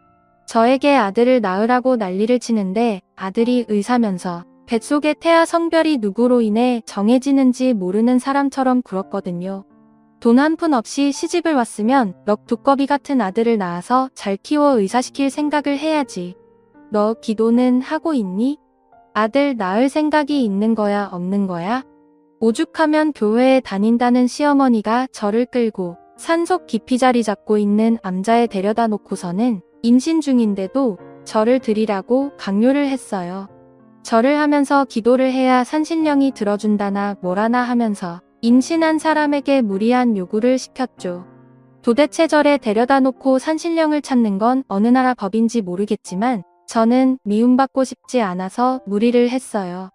저에게 아들을 낳으라고 난리를 치는데 아들이 의사면서 뱃속의 태아 성별이 누구로 인해 정해지는지 모르는 사람처럼 굴었거든요. 돈 한 푼 없이 시집을 왔으면 넋 두꺼비 같은 아들을 낳아서 잘 키워 의사시킬 생각을 해야지. 너 기도는 하고 있니? 아들 낳을 생각이 있는 거야 없는 거야? 오죽하면 교회에 다닌다는 시어머니가 저를 끌고 산속 깊이 자리 잡고 있는 암자에 데려다 놓고서는 임신 중인데도 저를 드리라고 강요를 했어요. 절을 하면서 기도를 해야 산신령이 들어준다나 뭐라나 하면서 임신한 사람에게 무리한 요구를 시켰죠. 도대체 절에 데려다 놓고 산신령을 찾는 건 어느 나라 법인지 모르겠지만 저는 미움받고 싶지 않아서 무리를 했어요.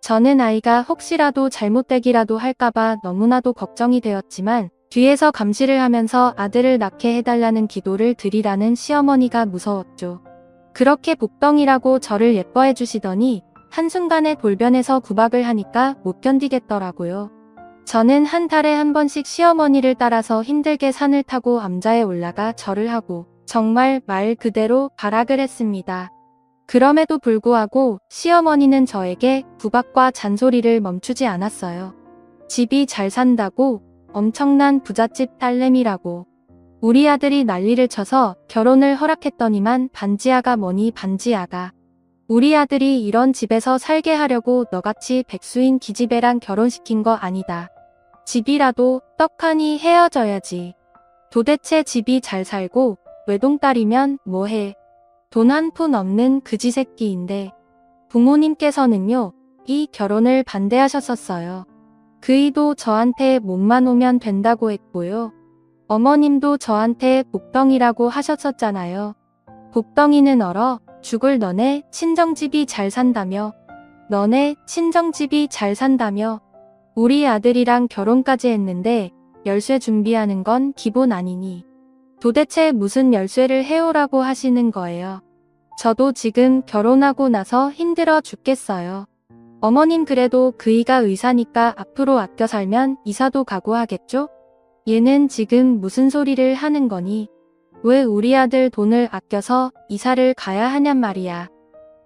저는 아이가 혹시라도 잘못되기라도 할까봐 너무나도 걱정이 되었지만 뒤에서 감시를 하면서 아들을 낳게 해달라는 기도를 드리라는 시어머니가 무서웠죠. 그렇게 복덩이라고 저를 예뻐해 주시더니 한순간에 돌변해서 구박을 하니까 못 견디겠더라고요. 저는 한 달에 한 번씩 시어머니를 따라서 힘들게 산을 타고 암자에 올라가 절을 하고 정말 말 그대로 발악을 했습니다. 그럼에도 불구하고 시어머니는 저에게 구박과 잔소리를 멈추지 않았어요. 집이 잘 산다고, 엄청난 부잣집 딸내미라고. 우리 아들이 난리를 쳐서 결혼을 허락했더니만 반지하가 뭐니 반지하가. 우리 아들이 이런 집에서 살게 하려고 너같이 백수인 기집애랑 결혼시킨 거 아니다. 집이라도 떡하니 헤어져야지. 도대체 집이 잘 살고 외동딸이면 뭐해. 돈 한 푼 없는 그지 새끼인데. 부모님께서는요, 이 결혼을 반대하셨었어요. 그이도 저한테 몸만 오면 된다고 했고요. 어머님도 저한테 복덩이라고 하셨었잖아요. 복덩이는 얼어 죽을 너네 친정집이 잘 산다며. 너네 친정집이 잘 산다며. 우리 아들이랑 결혼까지 했는데 열쇠 준비하는 건 기본 아니니. 도대체 무슨 열쇠를 해오라고 하시는 거예요. 저도 지금 결혼하고 나서 힘들어 죽겠어요. 어머님 그래도 그이가 의사니까 앞으로 아껴 살면 이사도 가고 하겠죠? 얘는 지금 무슨 소리를 하는 거니? 왜 우리 아들 돈을 아껴서 이사를 가야 하냔 말이야.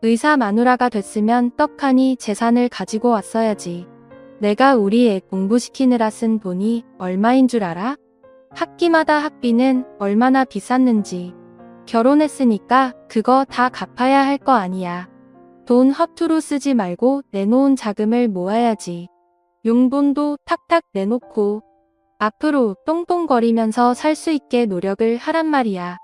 의사 마누라가 됐으면 떡하니 재산을 가지고 왔어야지. 내가 우리 애 공부시키느라 쓴 돈이 얼마인 줄 알아? 학기마다 학비는 얼마나 비쌌는지. 결혼했으니까 그거 다 갚아야 할 거 아니야. 돈 허투루 쓰지 말고 내놓은 자금을 모아야지. 용돈도 탁탁 내놓고 앞으로 똥똥거리면서 살 수 있게 노력을 하란 말이야.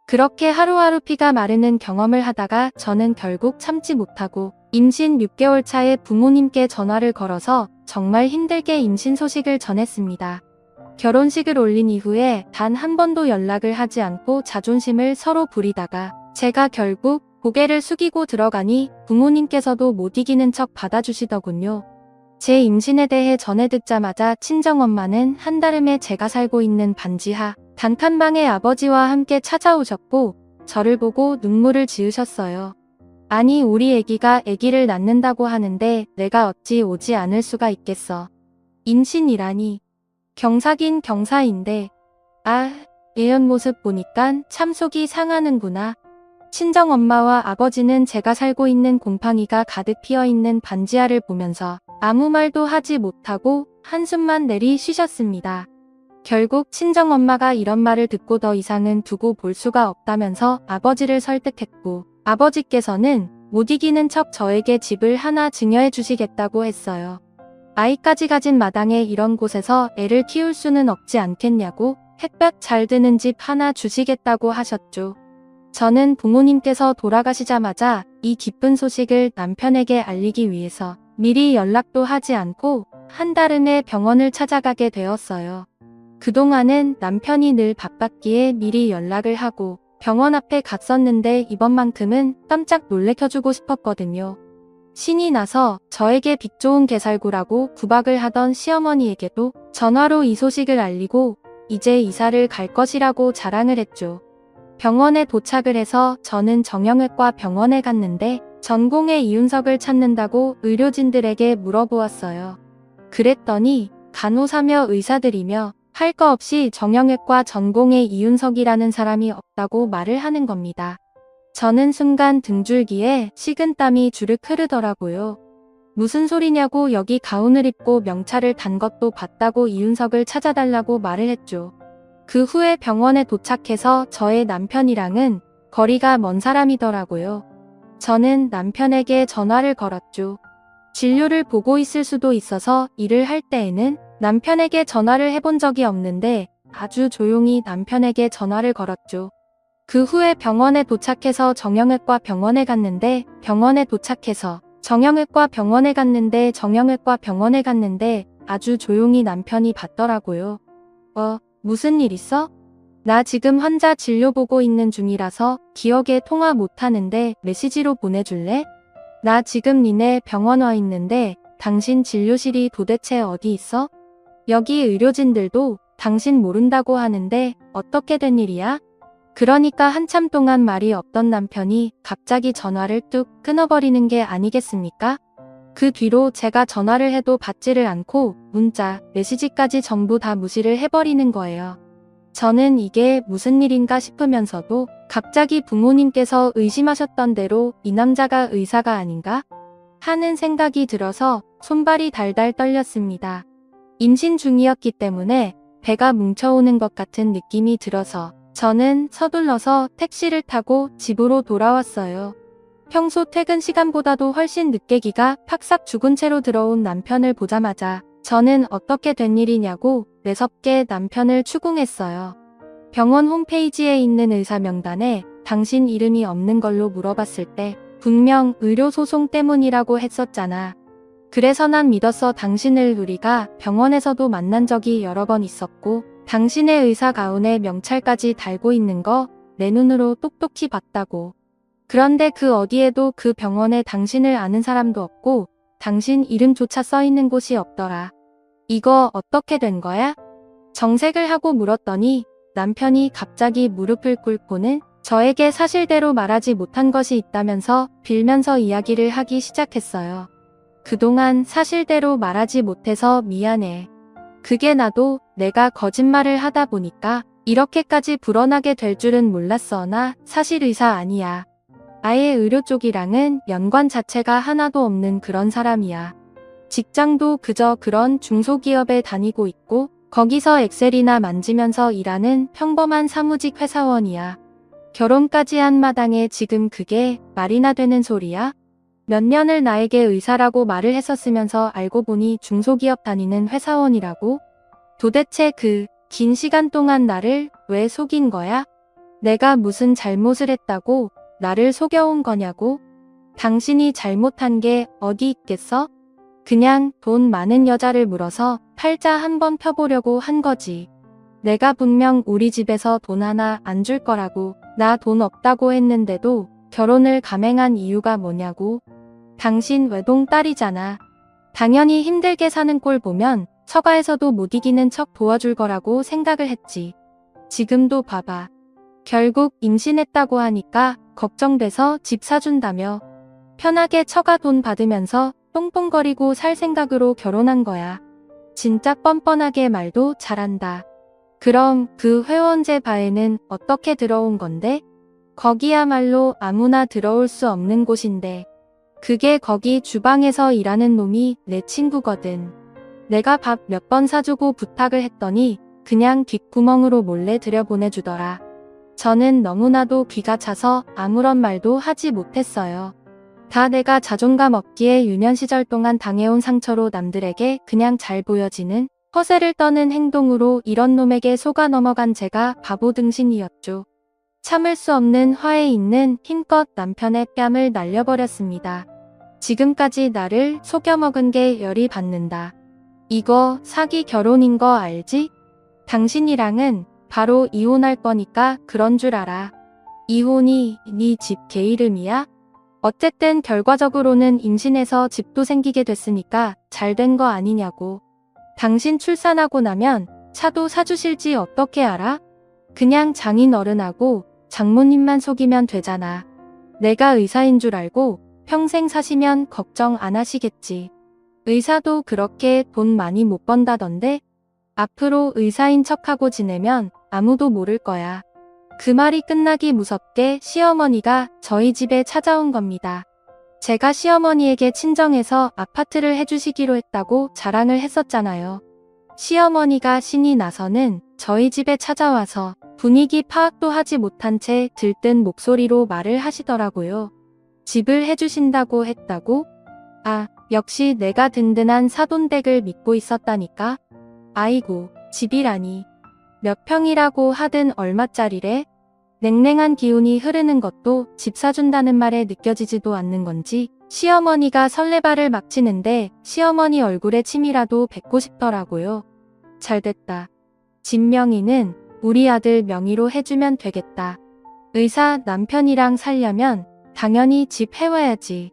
그렇게 하루하루 피가 마르는 경험을 하다가 저는 결국 참지 못하고 임신 6개월 차에 부모님께 전화를 걸어서 정말 힘들게 임신 소식을 전했습니다. 결혼식을 올린 이후에 단 한 번도 연락을 하지 않고 자존심을 서로 부리다가 제가 결국 고개를 숙이고 들어가니 부모님께서도 못 이기는 척 받아주시더군요. 제 임신에 대해 전해 듣자마자 친정엄마는 한달음에 제가 살고 있는 반지하 단칸방에 아버지와 함께 찾아오셨고 저를 보고 눈물을 지으셨어요. 아니 우리 애기가 애기를 낳는다고 하는데 내가 어찌 오지 않을 수가 있겠어. 임신이라니. 경사긴 경사인데. 아, 애연 모습 보니깐 참 속이 상하는구나. 친정엄마와 아버지는 제가 살고 있는 곰팡이가 가득 피어있는 반지하를 보면서 아무 말도 하지 못하고 한숨만 내리쉬셨습니다. 결국 친정엄마가 이런 말을 듣고 더 이상은 두고 볼 수가 없다면서 아버지를 설득했고 아버지께서는 못 이기는 척 저에게 집을 하나 증여해 주시겠다고 했어요. 아이까지 가진 마당에 이런 곳에서 애를 키울 수는 없지 않겠냐고 햇볕 잘 드는 집 하나 주시겠다고 하셨죠. 저는 부모님께서 돌아가시자마자 이 기쁜 소식을 남편에게 알리기 위해서 미리 연락도 하지 않고 한달음에 병원을 찾아가게 되었어요. 그동안은 남편이 늘 바빴기에 미리 연락을 하고 병원 앞에 갔었는데 이번만큼은 깜짝 놀래켜주고 싶었거든요. 신이 나서 저에게 빚 좋은 개살구라고 구박을 하던 시어머니에게도 전화로 이 소식을 알리고 이제 이사를 갈 것이라고 자랑을 했죠. 병원에 도착을 해서 저는 정형외과 병원에 갔는데 전공의 이윤석을 찾는다고 의료진들에게 물어보았어요. 그랬더니 간호사며 의사들이며 할 거 없이 정형외과 전공의 이윤석이라는 사람이 없다고 말을 하는 겁니다. 저는 순간 등줄기에 식은땀이 주르륵 흐르더라고요. 무슨 소리냐고 여기 가운을 입고 명찰을 단 것도 봤다고 이윤석을 찾아달라고 말을 했죠. 그 후에 병원에 도착해서 저의 남편이랑은 거리가 먼 사람이더라고요. 저는 남편에게 전화를 걸었죠. 진료를 보고 있을 수도 있어서 일을 할 때에는 남편에게 전화를 해본 적이 없는데 아주 조용히 남편에게 전화를 걸었죠. 그 후에 병원에 도착해서 정형외과 병원에 갔는데 정형외과 병원에 갔는데 아주 조용히 남편이 받더라고요. 무슨 일 있어? 나 지금 환자 진료 보고 있는 중이라서 기억에 통화 못하는데 메시지로 보내줄래? 나 지금 니네 병원 와 있는데 당신 진료실이 도대체 어디 있어? 여기 의료진들도 당신 모른다고 하는데 어떻게 된 일이야? 그러니까 한참 동안 말이 없던 남편이 갑자기 전화를 뚝 끊어버리는 게 아니겠습니까? 그 뒤로 제가 전화를 해도 받지를 않고 문자, 메시지까지 전부 다 무시를 해버리는 거예요. 저는 이게 무슨 일인가 싶으면서도 갑자기 부모님께서 의심하셨던 대로 이 남자가 의사가 아닌가? 하는 생각이 들어서 손발이 달달 떨렸습니다. 임신 중이었기 때문에 배가 뭉쳐오는 것 같은 느낌이 들어서 저는 서둘러서 택시를 타고 집으로 돌아왔어요. 평소 퇴근 시간보다도 훨씬 늦게 기가 팍싹 죽은 채로 들어온 남편을 보자마자 저는 어떻게 된 일이냐고 매섭게 남편을 추궁했어요. 병원 홈페이지에 있는 의사 명단에 당신 이름이 없는 걸로 물어봤을 때 분명 의료소송 때문이라고 했었잖아. 그래서 난 믿었어. 당신을 우리가 병원에서도 만난 적이 여러 번 있었고 당신의 의사 가운에 명찰까지 달고 있는 거 내 눈으로 똑똑히 봤다고. 그런데 그 어디에도 그 병원에 당신을 아는 사람도 없고 당신 이름조차 써있는 곳이 없더라. 이거 어떻게 된 거야? 정색을 하고 물었더니 남편이 갑자기 무릎을 꿇고는 저에게 사실대로 말하지 못한 것이 있다면서 빌면서 이야기를 하기 시작했어요. 그동안 사실대로 말하지 못해서 미안해. 그게 나도 내가 거짓말을 하다 보니까 이렇게까지 불어나게 될 줄은 몰랐어. 나 사실 의사 아니야. 아예 의료 쪽이랑은 연관 자체가 하나도 없는 그런 사람이야. 직장도 그저 그런 중소기업에 다니고 있고 거기서 엑셀이나 만지면서 일하는 평범한 사무직 회사원이야. 결혼까지 한 마당에 지금 그게 말이나 되는 소리야? 몇 년을 나에게 의사라고 말을 했었으면서 알고 보니 중소기업 다니는 회사원이라고? 도대체 그 긴 시간 동안 나를 왜 속인 거야? 내가 무슨 잘못을 했다고 나를 속여온 거냐고? 당신이 잘못한 게 어디 있겠어? 그냥 돈 많은 여자를 물어서 팔자 한번 펴보려고 한 거지. 내가 분명 우리 집에서 돈 하나 안 줄 거라고 나 돈 없다고 했는데도 결혼을 감행한 이유가 뭐냐고. 당신 외동딸이잖아. 당연히 힘들게 사는 꼴 보면 처가에서도 못 이기는 척 도와줄 거라고 생각을 했지. 지금도 봐봐. 결국 임신했다고 하니까 걱정돼서 집 사준다며 편하게 처가 돈 받으면서 똥똥거리고 살 생각으로 결혼한 거야. 진짜 뻔뻔하게 말도 잘한다. 그럼 그 회원제 바에는 어떻게 들어온 건데? 거기야말로 아무나 들어올 수 없는 곳인데. 그게 거기 주방에서 일하는 놈이 내 친구거든. 내가 밥 몇 번 사주고 부탁을 했더니 그냥 뒷구멍으로 몰래 들여보내주더라. 저는 너무나도 기가 차서 아무런 말도 하지 못했어요. 다 내가 자존감 없기에 유년 시절 동안 당해온 상처로 남들에게 그냥 잘 보여지는 허세를 떠는 행동으로 이런 놈에게 속아 넘어간 제가 바보 등신이었죠. 참을 수 없는 화에 있는 힘껏 남편의 뺨을 날려버렸습니다. 지금까지 나를 속여먹은 게 열이 받는다. 이거 사기 결혼인 거 알지? 당신이랑은 바로 이혼할 거니까 그런 줄 알아. 이혼이 네 집 개 이름이야? 어쨌든 결과적으로는 임신해서 집도 생기게 됐으니까 잘 된 거 아니냐고. 당신 출산하고 나면 차도 사주실지 어떻게 알아? 그냥 장인 어른하고 장모님만 속이면 되잖아. 내가 의사인 줄 알고 평생 사시면 걱정 안 하시겠지. 의사도 그렇게 돈 많이 못 번다던데? 앞으로 의사인 척하고 지내면 아무도 모를 거야. 그 말이 끝나기 무섭게 시어머니가 저희 집에 찾아온 겁니다. 제가 시어머니에게 친정에서 아파트를 해주시기로 했다고 자랑을 했었잖아요. 시어머니가 신이 나서는 저희 집에 찾아와서 분위기 파악도 하지 못한 채 들뜬 목소리로 말을 하시더라고요. 집을 해주신다고 했다고? 아, 역시 내가 든든한 사돈댁을 믿고 있었다니까. 아이고, 집이라니. 몇 평이라고 하든 얼마짜리래? 냉랭한 기운이 흐르는 것도 집 사준다는 말에 느껴지지도 않는 건지 시어머니가 설레발을 막 치는데 시어머니 얼굴에 침이라도 뱉고 싶더라고요. 잘됐다. 집 명의는 우리 아들 명의로 해주면 되겠다. 의사 남편이랑 살려면 당연히 집 해와야지.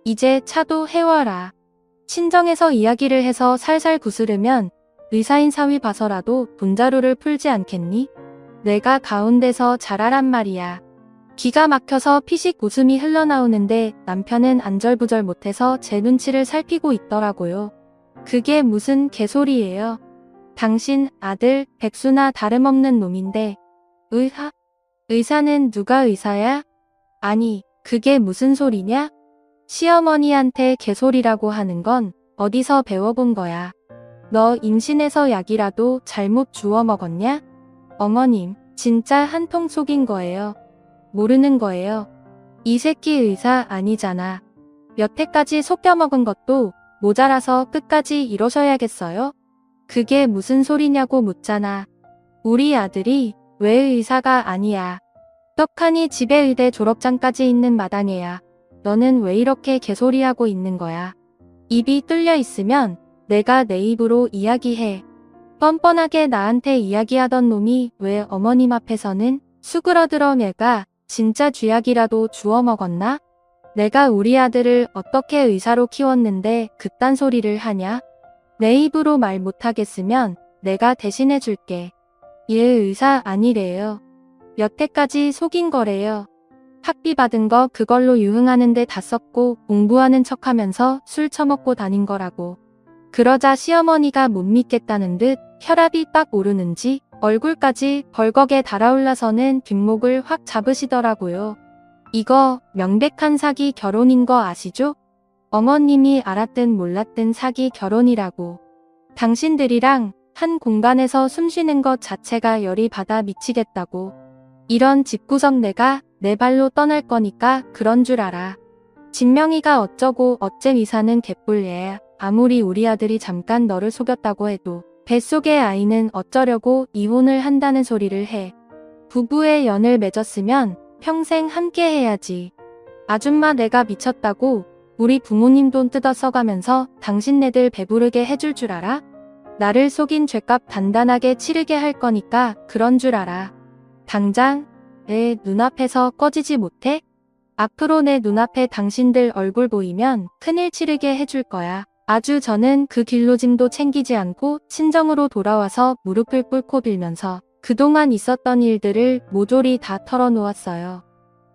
이제 차도 해와라. 친정에서 이야기를 해서 살살 구스르면 의사인 사위 봐서라도 돈자루를 풀지 않겠니? 내가 가운데서 잘하란 말이야. 기가 막혀서 피식 웃음이 흘러나오는데 남편은 안절부절 못해서 제 눈치를 살피고 있더라고요. 그게 무슨 개소리예요. 당신 아들 백수나 다름없는 놈인데 의사는 누가 의사야? 아니 그게 무슨 소리냐? 시어머니한테 개소리라고 하는 건 어디서 배워본 거야. 너 임신해서 약이라도 잘못 주워 먹었냐? 어머님 진짜 한통 속인 거예요. 모르는 거예요. 이 새끼 의사 아니잖아. 여태까지 속여먹은 것도 모자라서 끝까지 이러셔야겠어요? 그게 무슨 소리냐고 묻잖아. 우리 아들이 왜 의사가 아니야. 떡하니 집에 의대 졸업장까지 있는 마당에야. 너는 왜 이렇게 개소리하고 있는 거야. 입이 뚫려 있으면 내가 내 입으로 이야기해. 뻔뻔하게 나한테 이야기하던 놈이 왜 어머님 앞에서는 수그러들어 얘가 진짜 쥐약이라도 주워 먹었나? 내가 우리 아들을 어떻게 의사로 키웠는데 그딴 소리를 하냐? 내 입으로 말 못하겠으면 내가 대신해 줄게. 얘 의사 아니래요. 여태까지 속인 거래요. 학비 받은 거 그걸로 유흥하는데 다 썼고 공부하는 척하면서 술 처먹고 다닌 거라고. 그러자 시어머니가 못 믿겠다는 듯 혈압이 딱 오르는지 얼굴까지 벌겋게 달아올라서는 뒷목을 확 잡으시더라고요. 이거 명백한 사기 결혼인 거 아시죠? 어머님이 알았든 몰랐든 사기 결혼이라고. 당신들이랑 한 공간에서 숨쉬는 것 자체가 열이 받아 미치겠다고. 이런 집구석 내가 내 발로 떠날 거니까 그런 줄 알아. 진명이가 어쩌고 어째 이사는 개뿔얘. 아무리 우리 아들이 잠깐 너를 속였다고 해도 뱃속의 아이는 어쩌려고 이혼을 한다는 소리를 해. 부부의 연을 맺었으면 평생 함께 해야지. 아줌마 내가 미쳤다고 우리 부모님 돈 뜯어 써가면서 당신네들 배부르게 해줄 줄 알아? 나를 속인 죄값 단단하게 치르게 할 거니까 그런 줄 알아. 당장 내 눈앞에서 꺼지지 못해? 앞으로 내 눈앞에 당신들 얼굴 보이면 큰일 치르게 해줄 거야. 아주 저는 그 길로 짐도 챙기지 않고 친정으로 돌아와서 무릎을 꿇고 빌면서 그동안 있었던 일들을 모조리 다 털어놓았어요.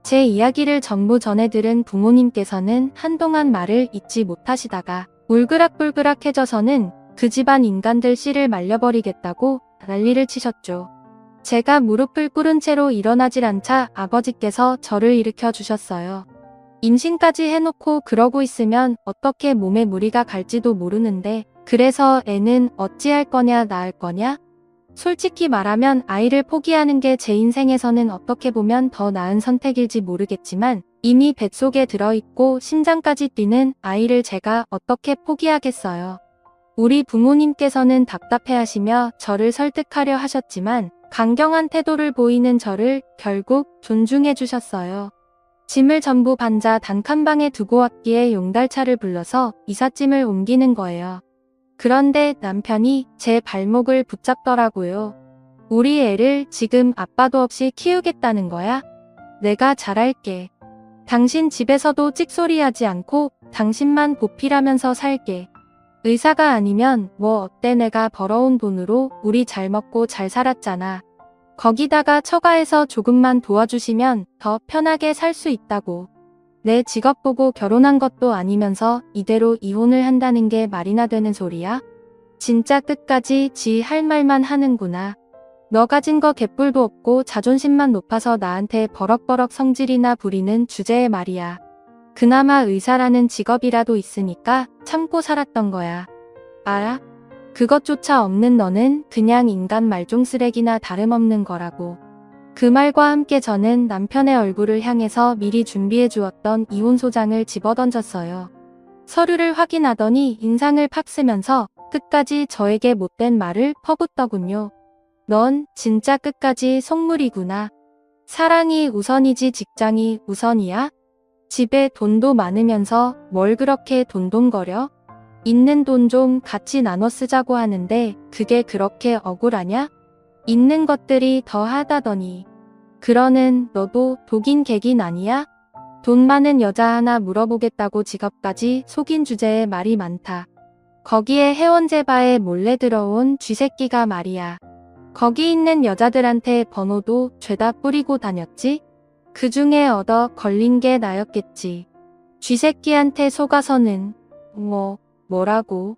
제 이야기를 전부 전해 들은 부모님께서는 한동안 말을 잇지 못하시다가 울그락불그락해져서는 그 집안 인간들 씨를 말려버리겠다고 난리를 치셨죠. 제가 무릎을 꿇은 채로 일어나질 않자 아버지께서 저를 일으켜 주셨어요. 임신까지 해놓고 그러고 있으면 어떻게 몸에 무리가 갈지도 모르는데 그래서 애는 어찌할 거냐 낳을 거냐? 솔직히 말하면 아이를 포기하는 게 제 인생에서는 어떻게 보면 더 나은 선택일지 모르겠지만 이미 뱃속에 들어있고 심장까지 뛰는 아이를 제가 어떻게 포기하겠어요. 우리 부모님께서는 답답해하시며 저를 설득하려 하셨지만 강경한 태도를 보이는 저를 결국 존중해 주셨어요. 짐을 전부 반자 단칸방에 두고 왔기에 용달차를 불러서 이삿짐을 옮기는 거예요. 그런데 남편이 제 발목을 붙잡더라고요. 우리 애를 지금 아빠도 없이 키우겠다는 거야? 내가 잘할게. 당신 집에서도 찍소리하지 않고 당신만 보필하면서 살게. 의사가 아니면 뭐 어때 내가 벌어온 돈으로 우리 잘 먹고 잘 살았잖아. 거기다가 처가에서 조금만 도와주시면 더 편하게 살 수 있다고. 내 직업 보고 결혼한 것도 아니면서 이대로 이혼을 한다는 게 말이나 되는 소리야? 진짜 끝까지 지 할 말만 하는구나. 너 가진 거 개뿔도 없고 자존심만 높아서 나한테 버럭버럭 성질이나 부리는 주제의 말이야. 그나마 의사라는 직업이라도 있으니까 참고 살았던 거야. 알아? 그것조차 없는 너는 그냥 인간 말종 쓰레기나 다름없는 거라고. 그 말과 함께 저는 남편의 얼굴을 향해서 미리 준비해 주었던 이혼 소장을 집어던졌어요. 서류를 확인하더니 인상을 팍 쓰면서 끝까지 저에게 못된 말을 퍼붓더군요. 넌 진짜 끝까지 속물이구나. 사랑이 우선이지 직장이 우선이야? 집에 돈도 많으면서 뭘 그렇게 돈돈거려? 있는 돈 좀 같이 나눠 쓰자고 하는데 그게 그렇게 억울하냐? 있는 것들이 더 하다더니. 그러는 너도 독인 객인 아니야? 돈 많은 여자 하나 물어보겠다고 직업까지 속인 주제에 말이 많다. 거기에 해원제 바에 몰래 들어온 쥐새끼가 말이야. 거기 있는 여자들한테 번호도 죄다 뿌리고 다녔지? 그 중에 얻어 걸린 게 나였겠지. 쥐새끼한테 속아서는 뭐라고?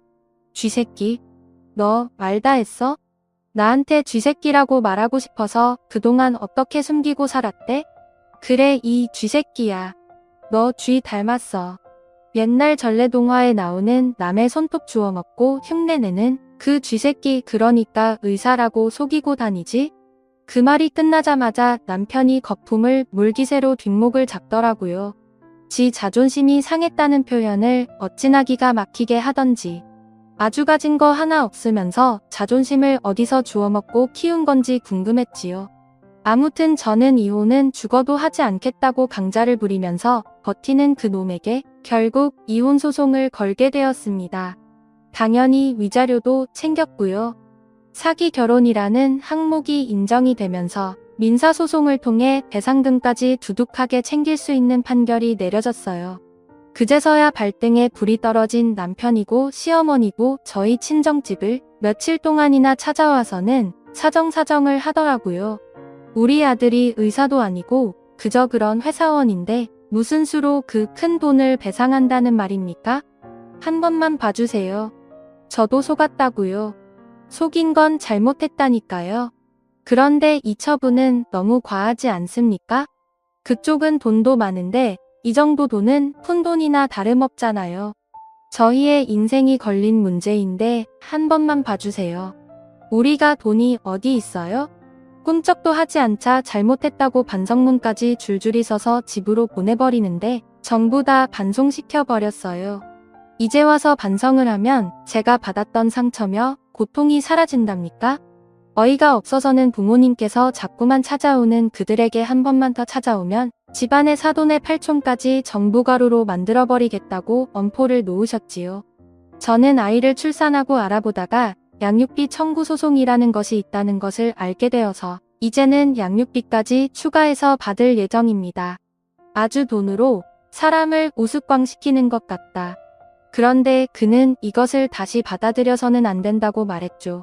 쥐새끼? 너 말 다 했어? 나한테 쥐새끼라고 말하고 싶어서 그동안 어떻게 숨기고 살았대? 그래, 이 쥐새끼야. 너 쥐 닮았어. 옛날 전래동화에 나오는 남의 손톱 주워 먹고 흉내내는 그 쥐새끼, 그러니까 의사라고 속이고 다니지? 그 말이 끝나자마자 남편이 거품을 물기새로 뒷목을 잡더라고요. 지 자존심이 상했다는 표현을 어찌나 기가 막히게 하던지. 아주 가진 거 하나 없으면서 자존심을 어디서 주워먹고 키운 건지 궁금했지요. 아무튼 저는 이혼은 죽어도 하지 않겠다고 강자를 부리면서 버티는 그 놈에게 결국 이혼 소송을 걸게 되었습니다. 당연히 위자료도 챙겼고요. 사기 결혼이라는 항목이 인정이 되면서 민사소송을 통해 배상금까지 두둑하게 챙길 수 있는 판결이 내려졌어요. 그제서야 발등에 불이 떨어진 남편이고 시어머니고 저희 친정집을 며칠 동안이나 찾아와서는 사정사정을 하더라고요. 우리 아들이 의사도 아니고 그저 그런 회사원인데 무슨 수로 그 큰 돈을 배상한다는 말입니까? 한 번만 봐주세요. 저도 속았다고요. 속인 건 잘못했다니까요. 그런데 이 처분은 너무 과하지 않습니까? 그쪽은 돈도 많은데 이 정도 돈은 푼돈이나 다름없잖아요. 저희의 인생이 걸린 문제인데 한 번만 봐주세요. 우리가 돈이 어디 있어요? 꿈쩍도 하지 않자 잘못했다고 반성문까지 줄줄이 써서 집으로 보내버리는데 전부 다 반송시켜버렸어요. 이제 와서 반성을 하면 제가 받았던 상처며 고통이 사라진답니까? 어이가 없어서는 부모님께서 자꾸만 찾아오는 그들에게 한 번만 더 찾아오면 집안의 사돈의 팔촌까지 정부가루로 만들어버리겠다고 엄포를 놓으셨지요. 저는 아이를 출산하고 알아보다가 양육비 청구 소송이라는 것이 있다는 것을 알게 되어서 이제는 양육비까지 추가해서 받을 예정입니다. 아주 돈으로 사람을 우스꽝시키는 것 같다. 그런데 그는 이것을 다시 받아들여서는 안 된다고 말했죠.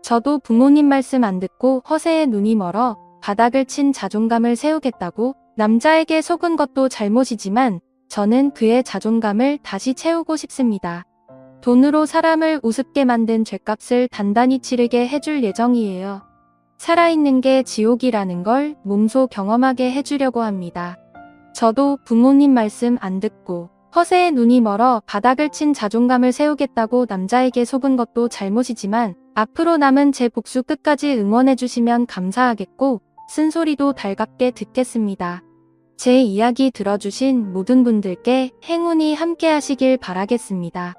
저도 부모님 말씀 안 듣고 허세에 눈이 멀어 바닥을 친 자존감을 세우겠다고 남자에게 속은 것도 잘못이지만 저는 그의 자존감을 다시 채우고 싶습니다. 돈으로 사람을 우습게 만든 죗값을 단단히 치르게 해줄 예정이에요. 살아있는 게 지옥이라는 걸 몸소 경험하게 해주려고 합니다. 저도 부모님 말씀 안 듣고 허세에 눈이 멀어 바닥을 친 자존감을 세우겠다고 남자에게 속은 것도 잘못이지만 앞으로 남은 제 복수 끝까지 응원해주시면 감사하겠고 쓴소리도 달갑게 듣겠습니다. 제 이야기 들어주신 모든 분들께 행운이 함께 하시길 바라겠습니다.